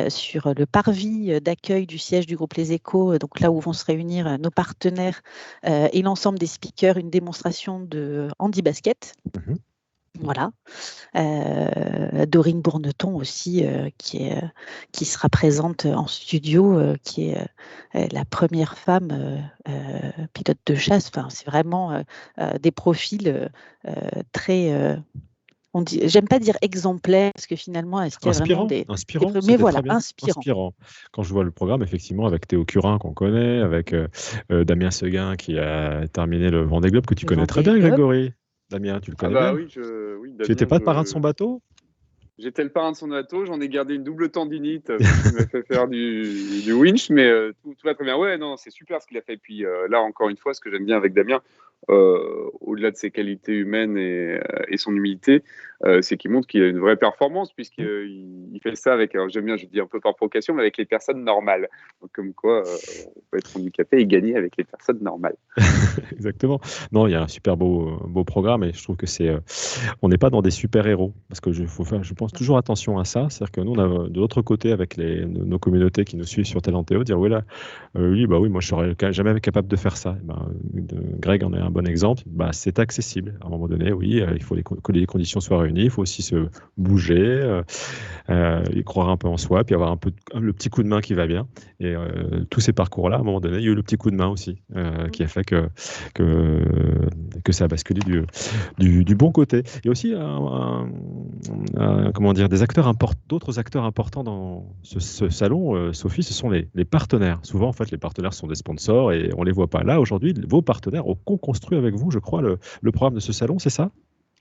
sur le parvis d'accueil du siège du groupe Les Échos, donc là où vont se réunir nos partenaires et l'ensemble des speakers, une démonstration de handi-basket. Voilà. Dorine Bourneton aussi, qui sera présente en studio, qui est la première femme pilote de chasse. Enfin, c'est vraiment des profils très j'aime pas dire exemplaire, parce que finalement, est-ce qu'il y a vraiment inspirant, mais c'était voilà, très bien. inspirant. Quand je vois le programme, effectivement, avec Théo Curin qu'on connaît, avec Damien Seguin qui a terminé le Vendée Globe, que tu connais très bien, Grégory. Damien, tu le connais bien? Oui, oui, tu n'étais pas le parrain de son bateau? J'étais le parrain de son bateau, j'en ai gardé une double tendinite parce qu'il m'a fait faire du winch, mais tout va très bien. Ouais, non, c'est super ce qu'il a fait. Et puis là, encore une fois, ce que j'aime bien avec Damien, au-delà de ses qualités humaines et son humilité, c'est qu'il montre qu'il a une vraie performance puisqu'il fait ça avec, alors j'aime bien, je dis un peu par provocation, mais avec les personnes normales. Donc, comme quoi, on peut être handicapé et gagner avec les personnes normales. Exactement. Non, il y a un super beau programme et je trouve que on n'est pas dans des super-héros parce que je pense toujours attention à ça. C'est-à-dire que nous, on a de l'autre côté avec nos communautés qui nous suivent sur Talentéo, dire oui, oui, moi je serais jamais capable de faire ça. Greg en est un bon exemple. C'est accessible. À un moment donné, oui, il faut que les conditions soient réunies. Il faut aussi se bouger, y croire un peu en soi, puis avoir un peu le petit coup de main qui va bien. Et tous ces parcours-là, à un moment donné, il y a eu le petit coup de main aussi qui a fait que ça a basculé du bon côté. Il y a aussi comment dire, d'autres acteurs importants dans ce salon, Sophie, ce sont les partenaires. Souvent, en fait, les partenaires sont des sponsors et on ne les voit pas. Là, aujourd'hui, vos partenaires ont co-construit avec vous, je crois, le programme de ce salon, c'est ça ?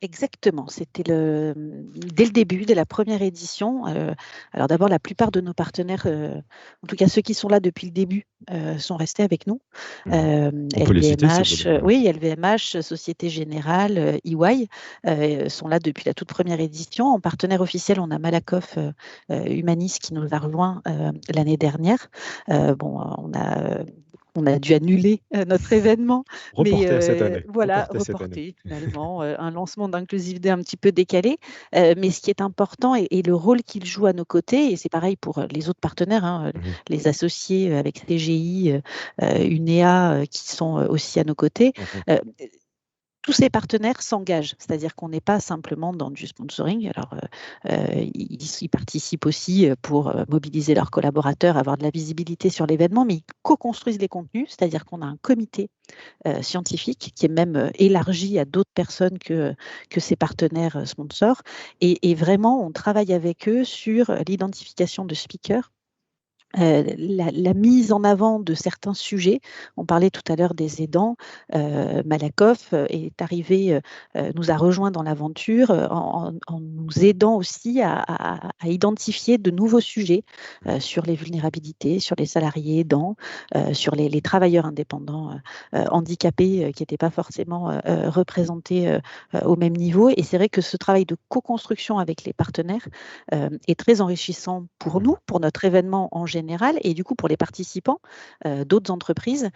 Exactement, c'était dès le début, dès la première édition. Alors d'abord, la plupart de nos partenaires, en tout cas ceux qui sont là depuis le début, sont restés avec nous. On peut les citer, si vous voulez. Oui, LVMH, Société Générale, EY sont là depuis la toute première édition. En partenaire officiel, on a Malakoff Humanis qui nous a rejoint l'année dernière. On a dû annuler notre événement. Reporter cette année. Voilà, reporter finalement, un lancement d'Inclusive Day un petit peu décalé. Mais ce qui est important et le rôle qu'il joue à nos côtés, et c'est pareil pour les autres partenaires, les associés avec CGI, UNEA qui sont aussi à nos côtés. Tous ces partenaires s'engagent, c'est-à-dire qu'on n'est pas simplement dans du sponsoring. Alors, ils participent aussi pour mobiliser leurs collaborateurs, avoir de la visibilité sur l'événement, mais ils co-construisent les contenus, c'est-à-dire qu'on a un comité scientifique qui est même élargi à d'autres personnes que ces partenaires sponsors. Et vraiment, on travaille avec eux sur l'identification de speakers, la mise en avant de certains sujets. On parlait tout à l'heure des aidants. Malakoff est arrivé, nous a rejoint dans l'aventure en nous aidant aussi à identifier de nouveaux sujets sur les vulnérabilités, sur les salariés aidants, sur les travailleurs indépendants handicapés qui n'étaient pas forcément représentés au même niveau. Et c'est vrai que ce travail de co-construction avec les partenaires est très enrichissant pour nous, pour notre événement en général, et du coup pour les participants d'autres entreprises,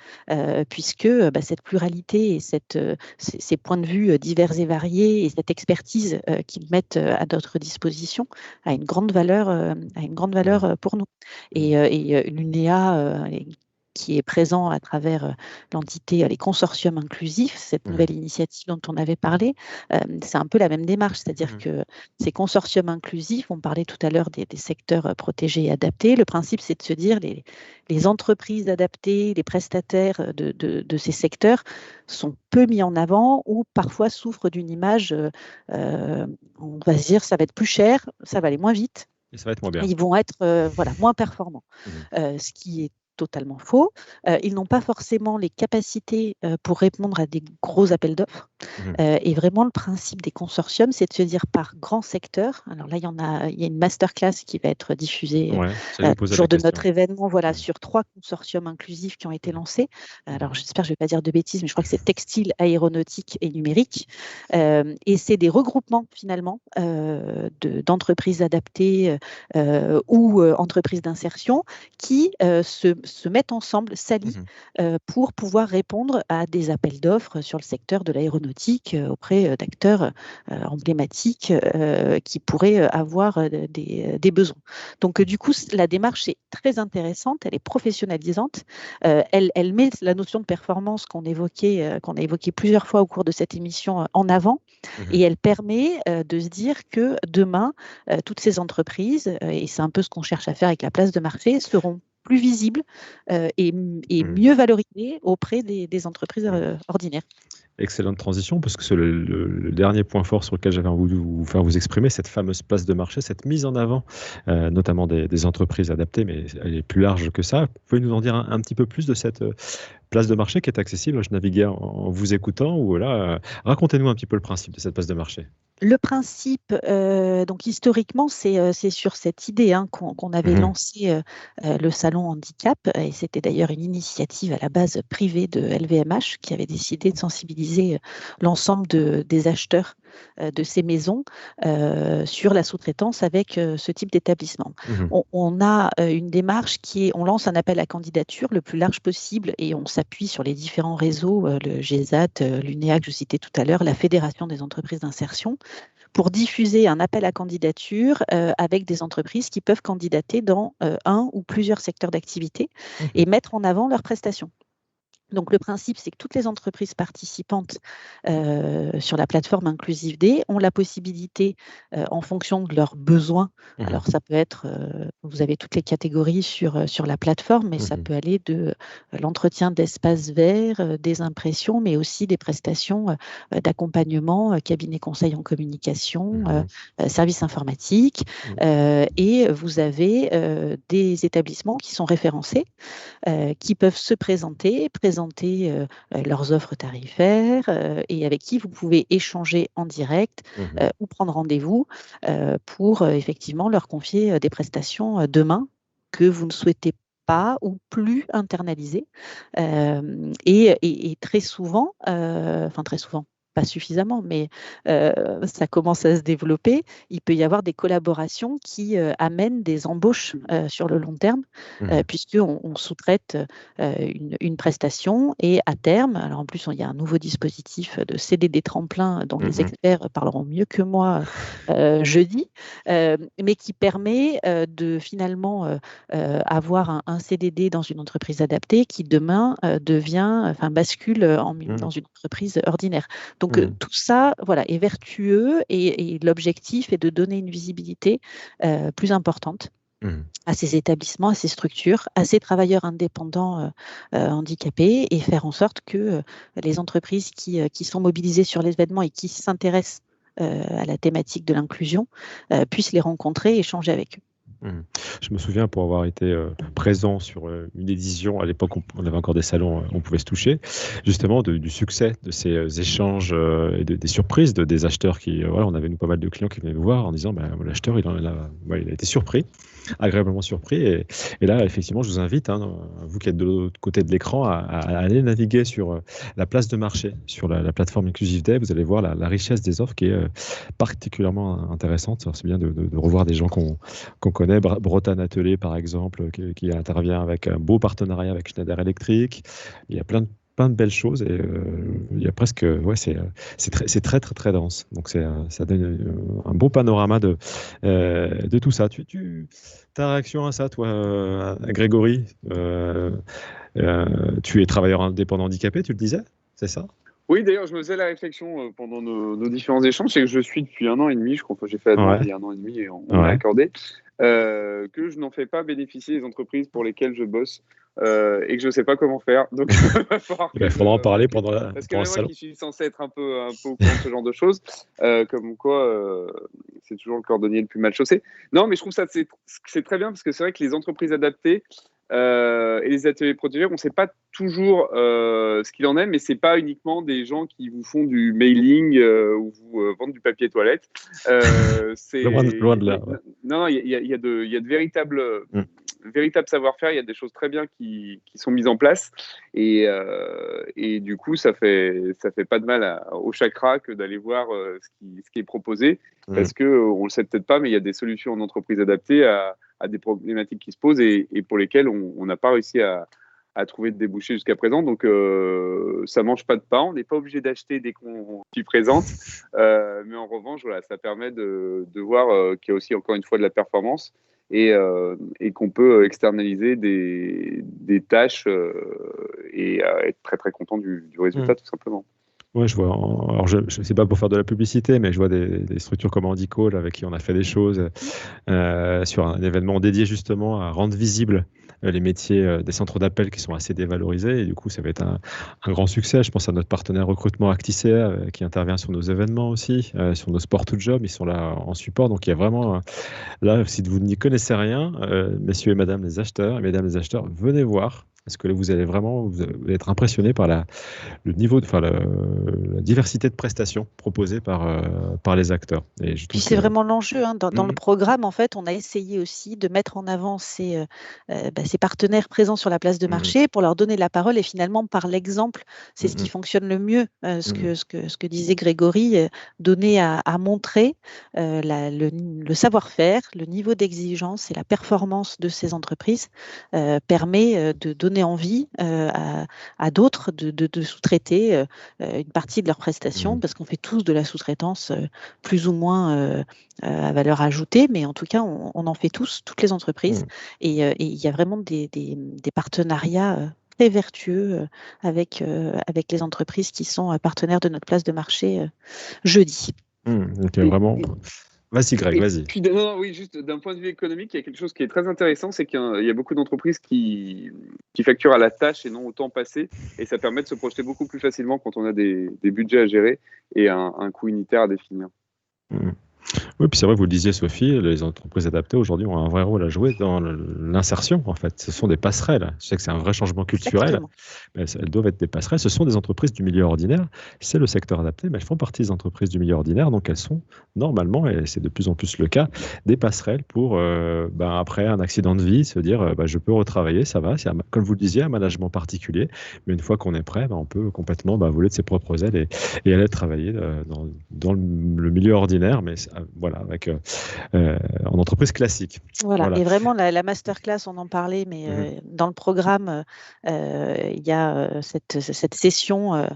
puisque cette pluralité et ces points de vue divers et variés et cette expertise qu'ils mettent à notre disposition a une grande valeur pour nous. Et l'UNEA qui est présent à travers l'entité, les consortiums inclusifs, cette nouvelle initiative dont on avait parlé, c'est un peu la même démarche, c'est-à-dire que ces consortiums inclusifs, on parlait tout à l'heure des secteurs protégés et adaptés, le principe c'est de se dire les entreprises adaptées, les prestataires de ces secteurs sont peu mis en avant ou parfois souffrent d'une image, on va se dire ça va être plus cher, ça va aller moins vite. Et ça va être moins bien. Ils vont être moins performants, ce qui est totalement faux. Ils n'ont pas forcément les capacités pour répondre à des gros appels d'offres. Et vraiment, le principe des consortiums, c'est de se dire par grand secteur. Alors là, il y a une masterclass qui va être diffusée jour de notre événement, sur 3 consortiums inclusifs qui ont été lancés. Alors, j'espère que je ne vais pas dire de bêtises, mais je crois que c'est textile, aéronautique et numérique. Et c'est des regroupements, finalement, d'entreprises adaptées ou entreprises d'insertion qui se mettent ensemble, s'allient pour pouvoir répondre à des appels d'offres sur le secteur de l'aéronautique auprès d'acteurs emblématiques qui pourraient avoir des besoins. Donc du coup, la démarche est très intéressante, elle est professionnalisante, elle met la notion de performance qu'on a évoquée plusieurs fois au cours de cette émission en avant, et elle permet de se dire que demain, toutes ces entreprises, et c'est un peu ce qu'on cherche à faire avec la place de marché, seront plus visible et mieux valorisé auprès des entreprises ordinaires. Excellente transition, parce que c'est le dernier point fort sur lequel j'avais envie de vous faire vous exprimer, cette fameuse place de marché, cette mise en avant, notamment des entreprises adaptées, mais elle est plus large que ça. Vous pouvez nous en dire un petit peu plus de cette place de marché qui est accessible? Je naviguais en vous écoutant, ou là, racontez-nous un petit peu le principe de cette place de marché. Le principe, donc historiquement, c'est sur cette idée qu'on avait lancé le salon handicap, et c'était d'ailleurs une initiative à la base privée de LVMH qui avait décidé de sensibiliser l'ensemble des acheteurs de ces maisons sur la sous-traitance avec ce type d'établissement. On a une démarche on lance un appel à candidature le plus large possible et on s'appuie sur les différents réseaux, le GESAT, l'UNEA que je citais tout à l'heure, la Fédération des entreprises d'insertion, pour diffuser un appel à candidature avec des entreprises qui peuvent candidater dans un ou plusieurs secteurs d'activité et mettre en avant leurs prestations. Donc, le principe, c'est que toutes les entreprises participantes sur la plateforme Inclusive D ont la possibilité, en fonction de leurs besoins, alors ça peut être, vous avez toutes les catégories sur la plateforme, mais ça peut aller de l'entretien d'espaces verts, des impressions, mais aussi des prestations d'accompagnement, cabinet conseil en communication, services informatiques. Et vous avez des établissements qui sont référencés, qui peuvent se présenter leurs offres tarifaires et avec qui vous pouvez échanger en direct ou prendre rendez-vous pour effectivement leur confier des prestations demain que vous ne souhaitez pas ou plus internaliser. Et très souvent, pas suffisamment, mais ça commence à se développer. Il peut y avoir des collaborations qui amènent des embauches sur le long terme, puisqu'on sous-traite une prestation et à terme, alors en plus, il y a un nouveau dispositif de CDD tremplin dont les experts parleront mieux que moi jeudi, mais qui permet de finalement avoir un CDD dans une entreprise adaptée qui demain bascule dans une entreprise ordinaire. Donc tout ça est vertueux et l'objectif est de donner une visibilité plus importante à ces établissements, à ces structures, à ces travailleurs indépendants handicapés et faire en sorte que les entreprises qui sont mobilisées sur l'événement et qui s'intéressent à la thématique de l'inclusion puissent les rencontrer et échanger avec eux. Je me souviens pour avoir été présent sur une édition, à l'époque on avait encore des salons, on pouvait se toucher, justement du succès de ces échanges et des surprises des acheteurs qui, on avait pas mal de clients qui venaient nous voir en disant l'acheteur il a été surpris, agréablement surpris, et là effectivement je vous invite, vous qui êtes de l'autre côté de l'écran, à aller naviguer sur la place de marché, sur la plateforme Inclusive Day. Vous allez voir la richesse des offres qui est particulièrement intéressante. Alors, c'est bien de revoir des gens qu'on connaît. Bretagne Atelier, par exemple, qui intervient avec un beau partenariat avec Schneider Electric. Il y a plein de belles choses et il y a presque, c'est très très très dense. Donc ça donne un beau panorama de tout ça. Ta réaction à ça, toi, Grégory, tu es travailleur indépendant handicapé, tu le disais, c'est ça? Oui, d'ailleurs, je me faisais la réflexion pendant nos différents échanges, c'est que je suis depuis 1 an et demi, je crois que j'ai fait la demande il y a 1 an et demi et on m'a accordé, que je n'en fais pas bénéficier les entreprises pour lesquelles je bosse et que je ne sais pas comment faire. Donc, il faudra en parler pendant le salon. Parce que moi qui suis censé être un peu au courant de ce genre de choses, comme quoi c'est toujours le cordonnier le plus mal chaussé. Non, mais je trouve ça c'est très bien parce que c'est vrai que les entreprises adaptées et les ateliers protégés, on ne sait pas toujours ce qu'il en est, mais c'est pas uniquement des gens qui vous font du mailing ou vous vendent du papier toilette. Loin de là. Non, il y a de véritables savoir-faire. Il y a des choses très bien qui sont mises en place et du coup, ça fait pas de mal au chakra que d'aller voir ce qui est proposé parce que on le sait peut-être pas, mais il y a des solutions en entreprise adaptées à des problématiques qui se posent et pour lesquelles on n'a pas réussi à trouver de débouchés jusqu'à présent. Donc, ça mange pas de pain. On n'est pas obligé d'acheter dès qu'on s'y présente. Mais en revanche, ça permet de voir qu'il y a aussi, encore une fois, de la performance et qu'on peut externaliser des tâches et être très, très content du résultat, tout simplement. Oui, je vois. Alors, je ne sais pas pour faire de la publicité, mais je vois des structures comme HandiCall avec qui on a fait des choses sur un événement dédié justement à rendre visible les métiers des centres d'appel qui sont assez dévalorisés. Et du coup, ça va être un grand succès. Je pense à notre partenaire recrutement Acticea qui intervient sur nos événements aussi, sur nos Sport to Job. Ils sont là en support. Donc, il y a vraiment, là, si vous n'y connaissez rien, messieurs et mesdames les acheteurs, venez voir. Parce que là, vous allez être impressionné par le niveau, la diversité de prestations proposées par les acteurs. Et je Puis trouve c'est que vraiment l'enjeu, hein. Dans le Mhm. programme, en fait, on a essayé aussi de mettre en avant ces partenaires présents sur la place de Mhm. marché pour leur donner la parole et finalement, par l'exemple, c'est ce qui Mhm. fonctionne le mieux. Ce Mhm. que disait Grégory, donner à montrer le savoir-faire, le niveau d'exigence et la performance de ces entreprises permet de donner envie à d'autres de sous-traiter une partie de leurs prestations Mhm. parce qu'on fait tous de la sous-traitance plus ou moins à valeur ajoutée, mais en tout cas, on en fait tous, toutes les entreprises. Mhm. Et il y a vraiment des partenariats très vertueux avec les entreprises qui sont partenaires de notre place de marché jeudi. Donc, Et, vraiment. et- Vas-y, Greg, et vas-y. puis, non, oui, juste d'un point de vue économique, il y a quelque chose qui est très intéressant, c'est qu'il y a beaucoup d'entreprises qui facturent à la tâche et non au temps passé, et ça permet de se projeter beaucoup plus facilement quand on a des budgets à gérer et un coût unitaire à définir. Mhm. Oui, puis c'est vrai, vous le disiez, Sophie, les entreprises adaptées aujourd'hui ont un vrai rôle à jouer dans l'insertion, en fait. Ce sont des passerelles. Je sais que c'est un vrai changement culturel, Exactement. mais elles doivent être des passerelles. Ce sont des entreprises du milieu ordinaire. C'est le secteur adapté, mais elles font partie des entreprises du milieu ordinaire. Donc, elles sont normalement, et c'est de plus en plus le cas, des passerelles pour, après un accident de vie, se dire je peux retravailler, ça va. C'est, comme vous le disiez, un management particulier. Mais une fois qu'on est prêt, on peut complètement voler de ses propres ailes et aller travailler dans le milieu ordinaire, mais voilà, en entreprise classique. Voilà. Voilà. Et vraiment, la masterclass, on en parlait, mais Mhm. dans le programme, il y a cette session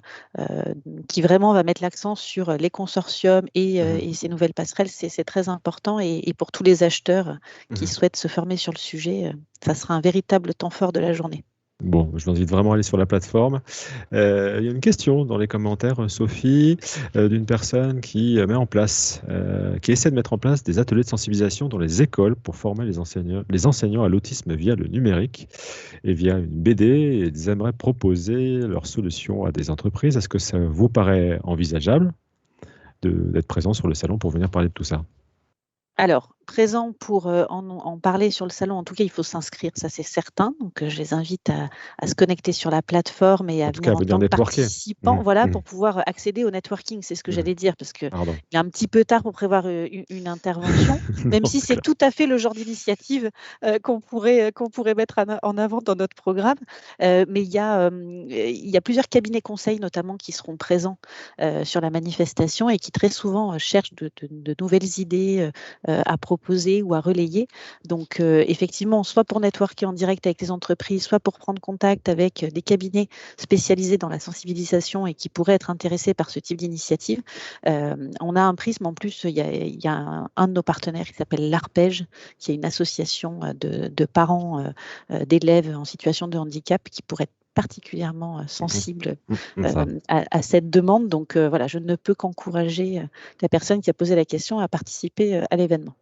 qui vraiment va mettre l'accent sur les consortiums et ces nouvelles passerelles. C'est très important. Et pour tous les acheteurs qui Mhm. souhaitent se former sur le sujet, ça sera un véritable temps fort de la journée. Bon, je vous invite vraiment à aller sur la plateforme. Il y a une question dans les commentaires, Sophie, d'une personne qui met en place, qui essaie de mettre en place des ateliers de sensibilisation dans les écoles pour former les enseignants à l'autisme via le numérique et via une BD. Et ils aimeraient proposer leurs solutions à des entreprises. Est-ce que ça vous paraît envisageable d'être présent sur le salon pour venir parler de tout ça? Alors, présent pour en parler sur le salon, en tout cas, il faut s'inscrire, ça c'est certain. Donc, je les invite à se connecter sur la plateforme et En à tout cas, à venir en venir tant que networker. participant, Mhm. voilà, Mhm. pour pouvoir accéder au networking. C'est ce que Mhm. j'allais dire, parce qu'il Pardon. est un petit peu tard pour prévoir une intervention, même Non, si c'est c'est clair. tout à fait le genre d'initiative qu'on pourrait mettre en avant dans notre programme. Mais il y a plusieurs cabinets conseils, notamment, qui seront présents sur la manifestation et qui très souvent cherchent de nouvelles idées à proposer ou à relayer. Donc, effectivement, soit pour networker en direct avec les entreprises, soit pour prendre contact avec des cabinets spécialisés dans la sensibilisation et qui pourraient être intéressés par ce type d'initiative. On a un prisme, en plus, il y a un de nos partenaires qui s'appelle l'Arpège, qui est une association de parents d'élèves en situation de handicap qui pourrait être particulièrement sensible Ça. à cette demande. Donc, voilà, je ne peux qu'encourager la personne qui a posé la question à participer à l'événement.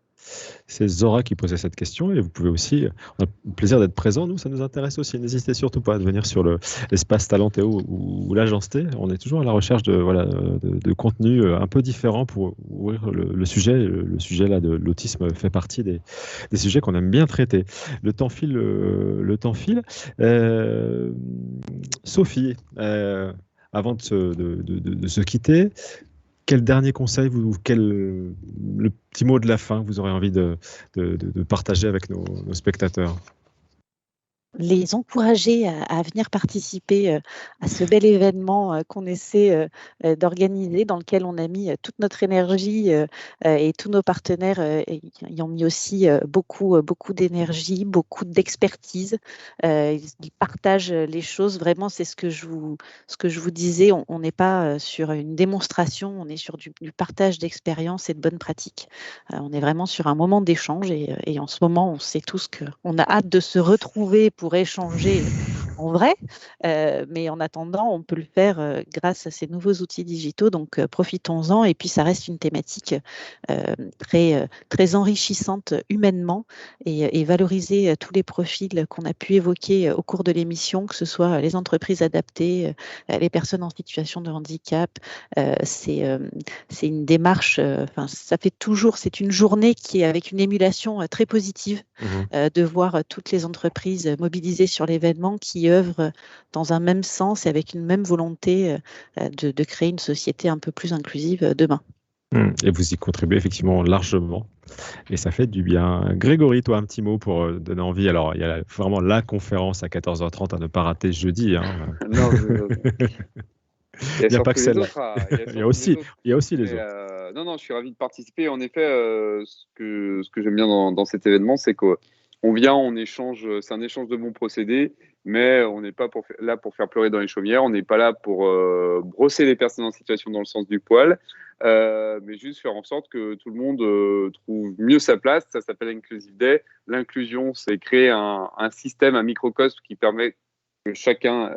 C'est Zora qui posait cette question et vous pouvez aussi, on a le plaisir d'être présent, nous ça nous intéresse aussi, n'hésitez surtout pas à venir sur l'espace Talentéo ou l'agence T, on est toujours à la recherche de contenu un peu différent pour ouvrir le sujet, le sujet là de l'autisme fait partie des sujets qu'on aime bien traiter. Le temps file, Sophie, avant de se quitter, quel dernier conseil, le petit mot de la fin que vous aurez envie de partager avec nos spectateurs? Les encourager à venir participer à ce bel événement qu'on essaie d'organiser, dans lequel on a mis toute notre énergie et tous nos partenaires y ont mis aussi beaucoup d'énergie, beaucoup d'expertise. Ils partagent les choses. Vraiment, c'est ce que je vous disais. On n'est pas sur une démonstration, on est sur du partage d'expérience et de bonnes pratiques. On est vraiment sur un moment d'échange et en ce moment, on sait tous qu'on a hâte de se retrouver pour échanger en vrai, mais en attendant, on peut le faire grâce à ces nouveaux outils digitaux, donc profitons-en. Et puis, ça reste une thématique très enrichissante humainement et valoriser tous les profils qu'on a pu évoquer au cours de l'émission, que ce soit les entreprises adaptées, les personnes en situation de handicap. C'est une démarche, ça fait toujours, c'est une journée qui est avec une émulation très positive de voir toutes les entreprises mobilisées sur l'événement qui œuvrent dans un même sens et avec une même volonté de créer une société un peu plus inclusive demain. Et vous y contribuez effectivement largement. Et ça fait du bien. Grégory, toi, un petit mot pour donner envie. Alors, il y a vraiment la conférence à 14h30 à ne pas rater jeudi. Non, il n'y a pas que celle-là. Il y a aussi les autres. Non, je suis ravi de participer. En effet, ce que j'aime bien dans cet événement, c'est qu'on vient, on échange, c'est un échange de bons procédés, mais on n'est pas là pour faire pleurer dans les chaumières, on n'est pas là pour brosser les personnes en situation dans le sens du poil, mais juste faire en sorte que tout le monde trouve mieux sa place. Ça s'appelle Inclusive Day. L'inclusion, c'est créer un système, un microcosme qui permet que chacun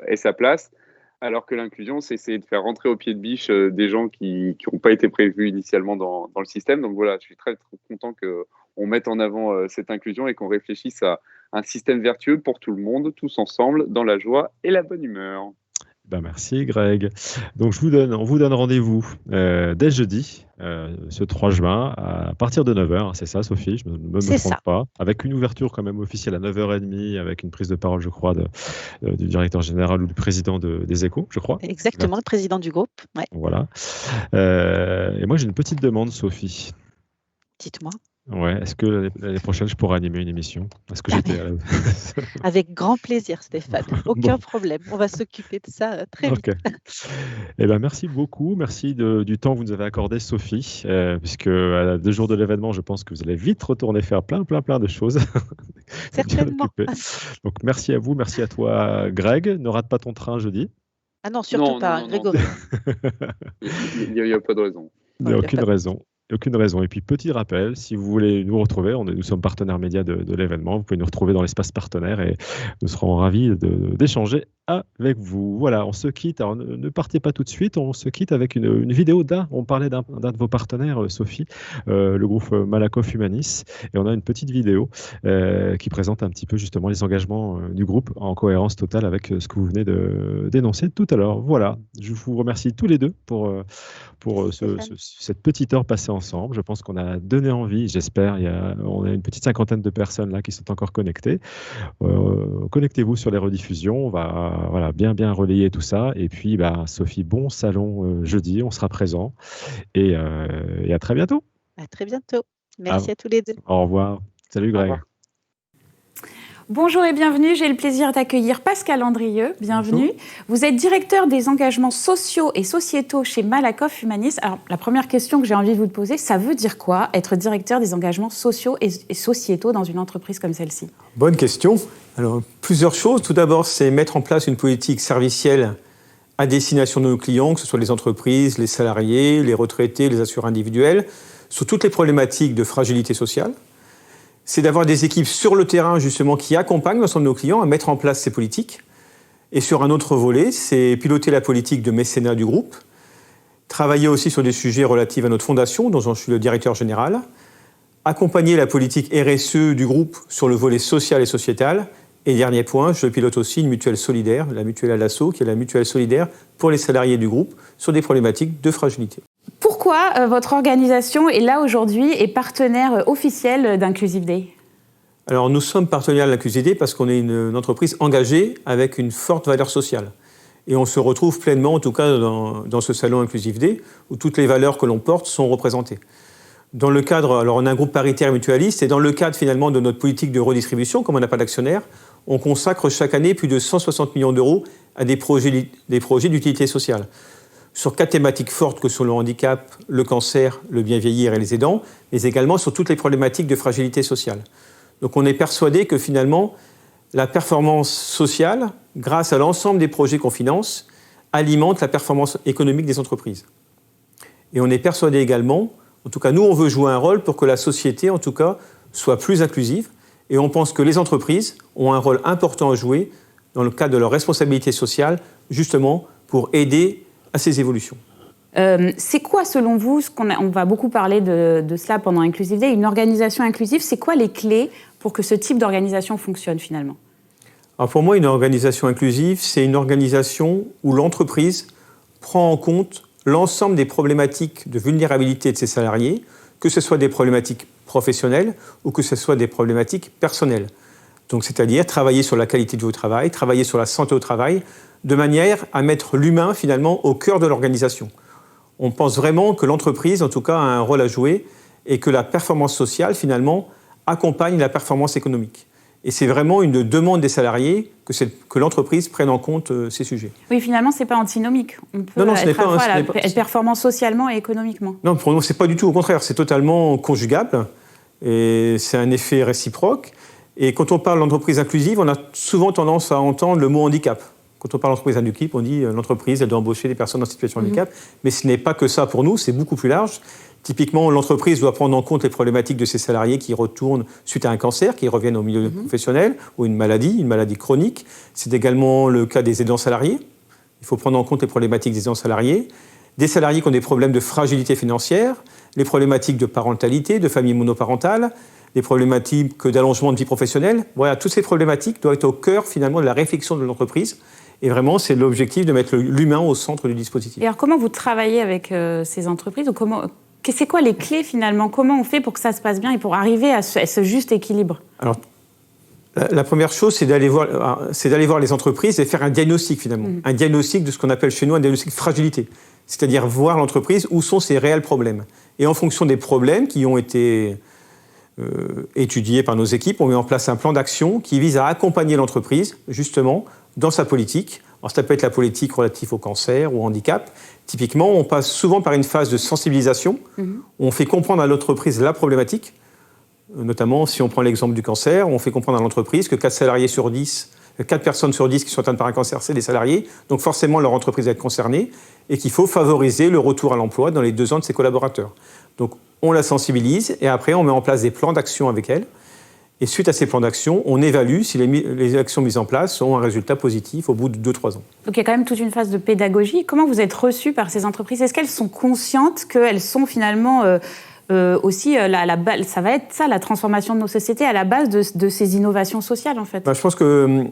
ait sa place. Alors que l'inclusion, c'est essayer de faire rentrer au pied de biche des gens qui n'ont pas été prévus initialement dans le système. Donc voilà, je suis très, très content qu'on mette en avant cette inclusion et qu'on réfléchisse à un système vertueux pour tout le monde, tous ensemble, dans la joie et la bonne humeur. Merci Greg. Donc on vous donne rendez-vous dès jeudi, ce 3 juin, à partir de 9h. C'est ça, Sophie, je ne me trompe pas. Avec une ouverture quand même officielle à 9h30, avec une prise de parole, je crois, du directeur général ou du président des Échos, je crois. Exactement, le président du groupe. Ouais. Voilà. Et moi, j'ai une petite demande, Sophie. Dites-moi. Ouais, est-ce que l'année prochaine, je pourrais animer une émission? Est-ce que j'étais Avec grand plaisir, Stéphane. Aucun problème. On va s'occuper de ça très vite. Eh ben, merci beaucoup. Merci du temps que vous nous avez accordé, Sophie, puisque à 2 jours de l'événement, je pense que vous allez vite retourner faire plein de choses. Certainement. Donc, merci à vous. Merci à toi, Greg. Ne rate pas ton train jeudi. Ah non, surtout pas, Grégory. Il n'y a pas de raison. Il n'y a aucune raison. Aucune raison. Et puis, petit rappel, si vous voulez nous retrouver, nous sommes partenaires médias de l'événement. Vous pouvez nous retrouver dans l'espace partenaire et nous serons ravis d'échanger avec vous. Voilà, on se quitte. Alors, ne partez pas tout de suite. On se quitte avec une vidéo on parlait d'un de vos partenaires, Sophie, le groupe Malakoff Humanis. Et on a une petite vidéo qui présente un petit peu justement les engagements du groupe en cohérence totale avec ce que vous venez de dénoncer tout à l'heure. Voilà, je vous remercie tous les deux pour cette petite heure passée ensemble. Je pense qu'on a donné envie, j'espère. On a une petite 50aine de personnes là qui sont encore connectées. Connectez-vous sur les rediffusions. On va bien relayer tout ça. Et puis, Sophie, bon salon jeudi. On sera présent. Et à très bientôt. À très bientôt. Merci à tous les deux. Au revoir. Salut Greg. Au revoir. Bonjour et bienvenue, j'ai le plaisir d'accueillir Pascal Andrieux, bienvenue. Bonjour. Vous êtes directeur des engagements sociaux et sociétaux chez Malakoff Humanis. Alors, la première question que j'ai envie de vous poser, ça veut dire quoi, être directeur des engagements sociaux et sociétaux dans une entreprise comme celle-ci? Bonne question. Alors, plusieurs choses. Tout d'abord, c'est mettre en place une politique servicielle à destination de nos clients, que ce soit les entreprises, les salariés, les retraités, les assureurs individuels, sur toutes les problématiques de fragilité sociale. C'est d'avoir des équipes sur le terrain, justement, qui accompagnent l'ensemble de nos clients à mettre en place ces politiques. Et sur un autre volet, c'est piloter la politique de mécénat du groupe, travailler aussi sur des sujets relatifs à notre fondation, dont je suis le directeur général, accompagner la politique RSE du groupe sur le volet social et sociétal. Et dernier point, je pilote aussi une mutuelle solidaire, la mutuelle Alasso, qui est la mutuelle solidaire pour les salariés du groupe, sur des problématiques de fragilité. Pourquoi votre organisation est là aujourd'hui et partenaire officiel d'Inclusive Day? Alors nous sommes partenaires d'Inclusive Day parce qu'on est une entreprise engagée avec une forte valeur sociale. Et on se retrouve pleinement, en tout cas dans ce salon Inclusive Day, où toutes les valeurs que l'on porte sont représentées. Dans le cadre, alors on a un groupe paritaire mutualiste, et dans le cadre finalement de notre politique de redistribution, comme on n'a pas d'actionnaire, on consacre chaque année plus de 160 millions d'euros à des projets d'utilité sociale. Sur 4 thématiques fortes que sont le handicap, le cancer, le bien vieillir et les aidants, mais également sur toutes les problématiques de fragilité sociale. Donc on est persuadé que finalement, la performance sociale, grâce à l'ensemble des projets qu'on finance, alimente la performance économique des entreprises. Et on est persuadé également, en tout cas nous on veut jouer un rôle pour que la société en tout cas soit plus inclusive, et on pense que les entreprises ont un rôle important à jouer dans le cadre de leur responsabilité sociale, justement pour aider à ces évolutions. C'est quoi, selon vous, on va beaucoup parler de cela pendant Inclusive Day, une organisation inclusive, c'est quoi les clés pour que ce type d'organisation fonctionne finalement? Alors pour moi, une organisation inclusive, c'est une organisation où l'entreprise prend en compte l'ensemble des problématiques de vulnérabilité de ses salariés, que ce soit des problématiques professionnelles ou que ce soit des problématiques personnelles. Donc, c'est-à-dire travailler sur la qualité de vie au travail, travailler sur la santé au travail, de manière à mettre l'humain finalement au cœur de l'organisation. On pense vraiment que l'entreprise, en tout cas, a un rôle à jouer et que la performance sociale, finalement, accompagne la performance économique. Et c'est vraiment une demande des salariés que l'entreprise prenne en compte ces sujets. Oui, finalement, ce n'est pas antinomique. On peut être performant socialement et économiquement. Non, pour nous, ce n'est pas du tout. Au contraire, c'est totalement conjugable. Et c'est un effet réciproque. Et quand on parle d'entreprise inclusive, on a souvent tendance à entendre le mot handicap. Quand on parle d'entreprise inclusive, on dit l'entreprise, elle doit embaucher des personnes en situation de handicap. Mais ce n'est pas que ça pour nous, c'est beaucoup plus large. Typiquement, l'entreprise doit prendre en compte les problématiques de ses salariés qui retournent suite à un cancer, qui reviennent au milieu professionnel, ou une maladie chronique. C'est également le cas des aidants salariés. Il faut prendre en compte les problématiques des aidants salariés. Des salariés qui ont des problèmes de fragilité financière, les problématiques de parentalité, de famille monoparentale, les problématiques d'allongement de vie professionnelle. Voilà, toutes ces problématiques doivent être au cœur finalement de la réflexion de l'entreprise. Et vraiment, c'est l'objectif de mettre l'humain au centre du dispositif. Et alors, comment vous travaillez avec ces entreprises? C'est quoi les clés finalement? Comment on fait pour que ça se passe bien et pour arriver à ce juste équilibre? Alors, la première chose, c'est d'aller voir les entreprises et faire un diagnostic finalement. Un diagnostic de ce qu'on appelle chez nous un diagnostic de fragilité. C'est-à-dire voir l'entreprise où sont ses réels problèmes. Et en fonction des problèmes qui ont été étudiés par nos équipes, on met en place un plan d'action qui vise à accompagner l'entreprise justement dans sa politique. Alors, ça peut être la politique relative au cancer ou au handicap. Typiquement, on passe souvent par une phase de sensibilisation. Où on fait comprendre à l'entreprise la problématique. Notamment, si on prend l'exemple du cancer, on fait comprendre à l'entreprise que 4 personnes sur 10 qui sont atteintes par un cancer, c'est des salariés. Donc forcément, leur entreprise va être concernée et qu'il faut favoriser le retour à l'emploi dans les 2 ans de ses collaborateurs. Donc, on la sensibilise et après, on met en place des plans d'action avec elle. Et suite à ces plans d'action, on évalue si les actions mises en place ont un résultat positif au bout de 2-3 ans. Donc il y a quand même toute une phase de pédagogie. Comment vous êtes reçus par ces entreprises? Est-ce qu'elles sont conscientes qu'elles sont finalement aussi, ça va être ça, la transformation de nos sociétés à la base de ces innovations sociales en fait? Je pense qu'il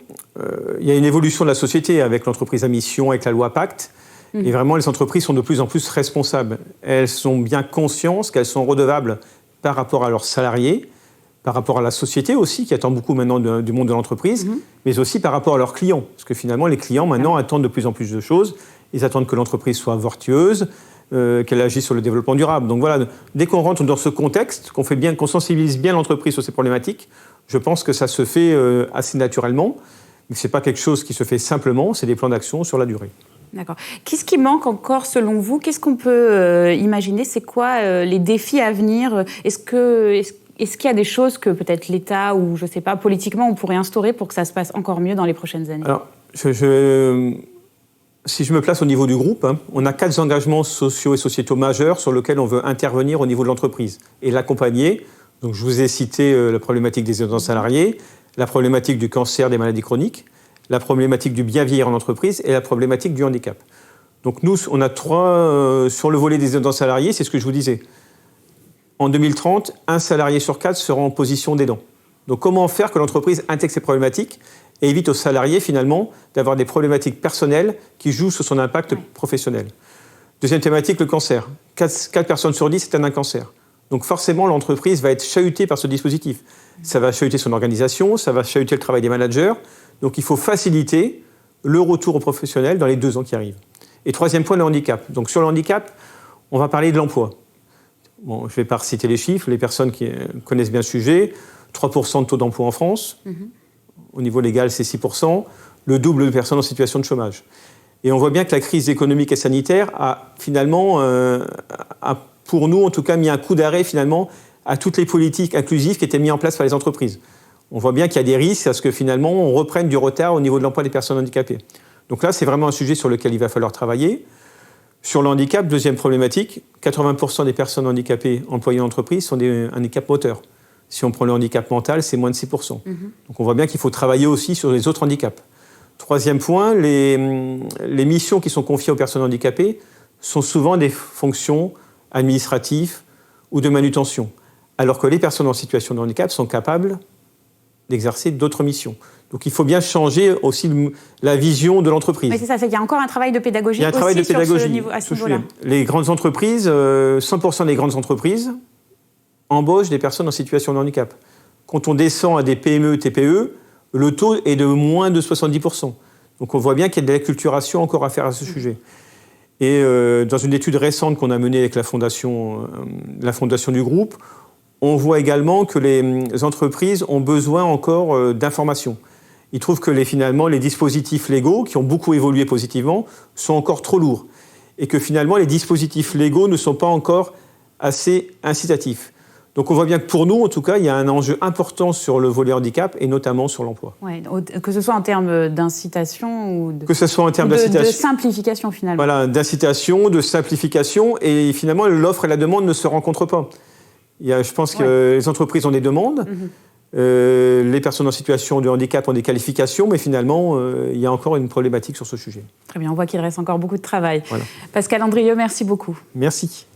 y a une évolution de la société avec l'entreprise à mission, avec la loi Pacte. Et vraiment, les entreprises sont de plus en plus responsables. Elles sont bien conscientes qu'elles sont redevables par rapport à leurs salariés, par rapport à la société aussi, qui attend beaucoup maintenant du monde de l'entreprise, mais aussi par rapport à leurs clients. Parce que finalement, les clients maintenant attendent de plus en plus de choses. Ils attendent que l'entreprise soit vertueuse, qu'elle agisse sur le développement durable. Donc voilà, dès qu'on rentre dans ce contexte, qu'on sensibilise bien l'entreprise sur ces problématiques, je pense que ça se fait assez naturellement. Mais ce n'est pas quelque chose qui se fait simplement, c'est des plans d'action sur la durée. D'accord. Qu'est-ce qui manque encore selon vous? Qu'est-ce qu'on peut imaginer? C'est quoi les défis à venir? Est-ce qu'il y a des choses que peut-être l'État ou, je ne sais pas, politiquement, on pourrait instaurer pour que ça se passe encore mieux dans les prochaines années? Alors, si je me place au niveau du groupe, on a 4 engagements sociaux et sociétaux majeurs sur lesquels on veut intervenir au niveau de l'entreprise et l'accompagner. Donc, je vous ai cité la problématique des aidants salariés, la problématique du cancer, des maladies chroniques, la problématique du bien vieillir en entreprise et la problématique du handicap. Donc nous, on a 3 sur le volet des aidants salariés, c'est ce que je vous disais. En 2030, 1 salarié sur 4 sera en position d'aidant. Donc comment faire que l'entreprise intègre ces problématiques et évite aux salariés finalement d'avoir des problématiques personnelles qui jouent sur son impact professionnel. Deuxième thématique, le cancer. 4 personnes sur 10 c'est un cancer. Donc forcément, l'entreprise va être chahutée par ce dispositif. Ça va chahuter son organisation, ça va chahuter le travail des managers. Donc il faut faciliter le retour aux professionnels dans les 2 ans qui arrivent. Et 3e point, le handicap. Donc sur le handicap, on va parler de l'emploi. Bon, je ne vais pas reciter les chiffres, les personnes qui connaissent bien le sujet. 3% de taux d'emploi en France. Au niveau légal, c'est 6%. Le double de personnes en situation de chômage. Et on voit bien que la crise économique et sanitaire a finalement, pour nous en tout cas, mis un coup d'arrêt finalement à toutes les politiques inclusives qui étaient mises en place par les entreprises. On voit bien qu'il y a des risques à ce que finalement on reprenne du retard au niveau de l'emploi des personnes handicapées. Donc là, c'est vraiment un sujet sur lequel il va falloir travailler. Sur le handicap, deuxième problématique, 80% des personnes handicapées employées en entreprise sont des handicaps moteurs. Si on prend le handicap mental, c'est moins de 6%. Donc on voit bien qu'il faut travailler aussi sur les autres handicaps. Troisième point, les missions qui sont confiées aux personnes handicapées sont souvent des fonctions administratives ou de manutention, alors que les personnes en situation de handicap sont capables d'exercer d'autres missions. Donc il faut bien changer aussi la vision de l'entreprise. Mais c'est ça, qu'il y a encore un travail de pédagogie. Il y a un travail de pédagogie à ce niveau-là. Les grandes entreprises, 100% des grandes entreprises embauchent des personnes en situation de handicap. Quand on descend à des PME, TPE, le taux est de moins de 70%. Donc on voit bien qu'il y a de l'acculturation encore à faire à ce sujet. Et dans une étude récente qu'on a menée avec la fondation du groupe, on voit également que les entreprises ont besoin encore d'informations. Ils trouvent que finalement, les dispositifs légaux, qui ont beaucoup évolué positivement, sont encore trop lourds. Et que finalement, les dispositifs légaux ne sont pas encore assez incitatifs. Donc on voit bien que pour nous, en tout cas, il y a un enjeu important sur le volet handicap et notamment sur l'emploi. Ouais, que ce soit en termes d'incitation ou que ce soit en termes d'incitation, de simplification finalement. Voilà, d'incitation, de simplification, et finalement l'offre et la demande ne se rencontrent pas. Je pense que les entreprises ont des demandes, les personnes en situation de handicap ont des qualifications, mais finalement il y a encore une problématique sur ce sujet. Très bien, on voit qu'il reste encore beaucoup de travail. Voilà. Pascal Andrieux, merci beaucoup. Merci.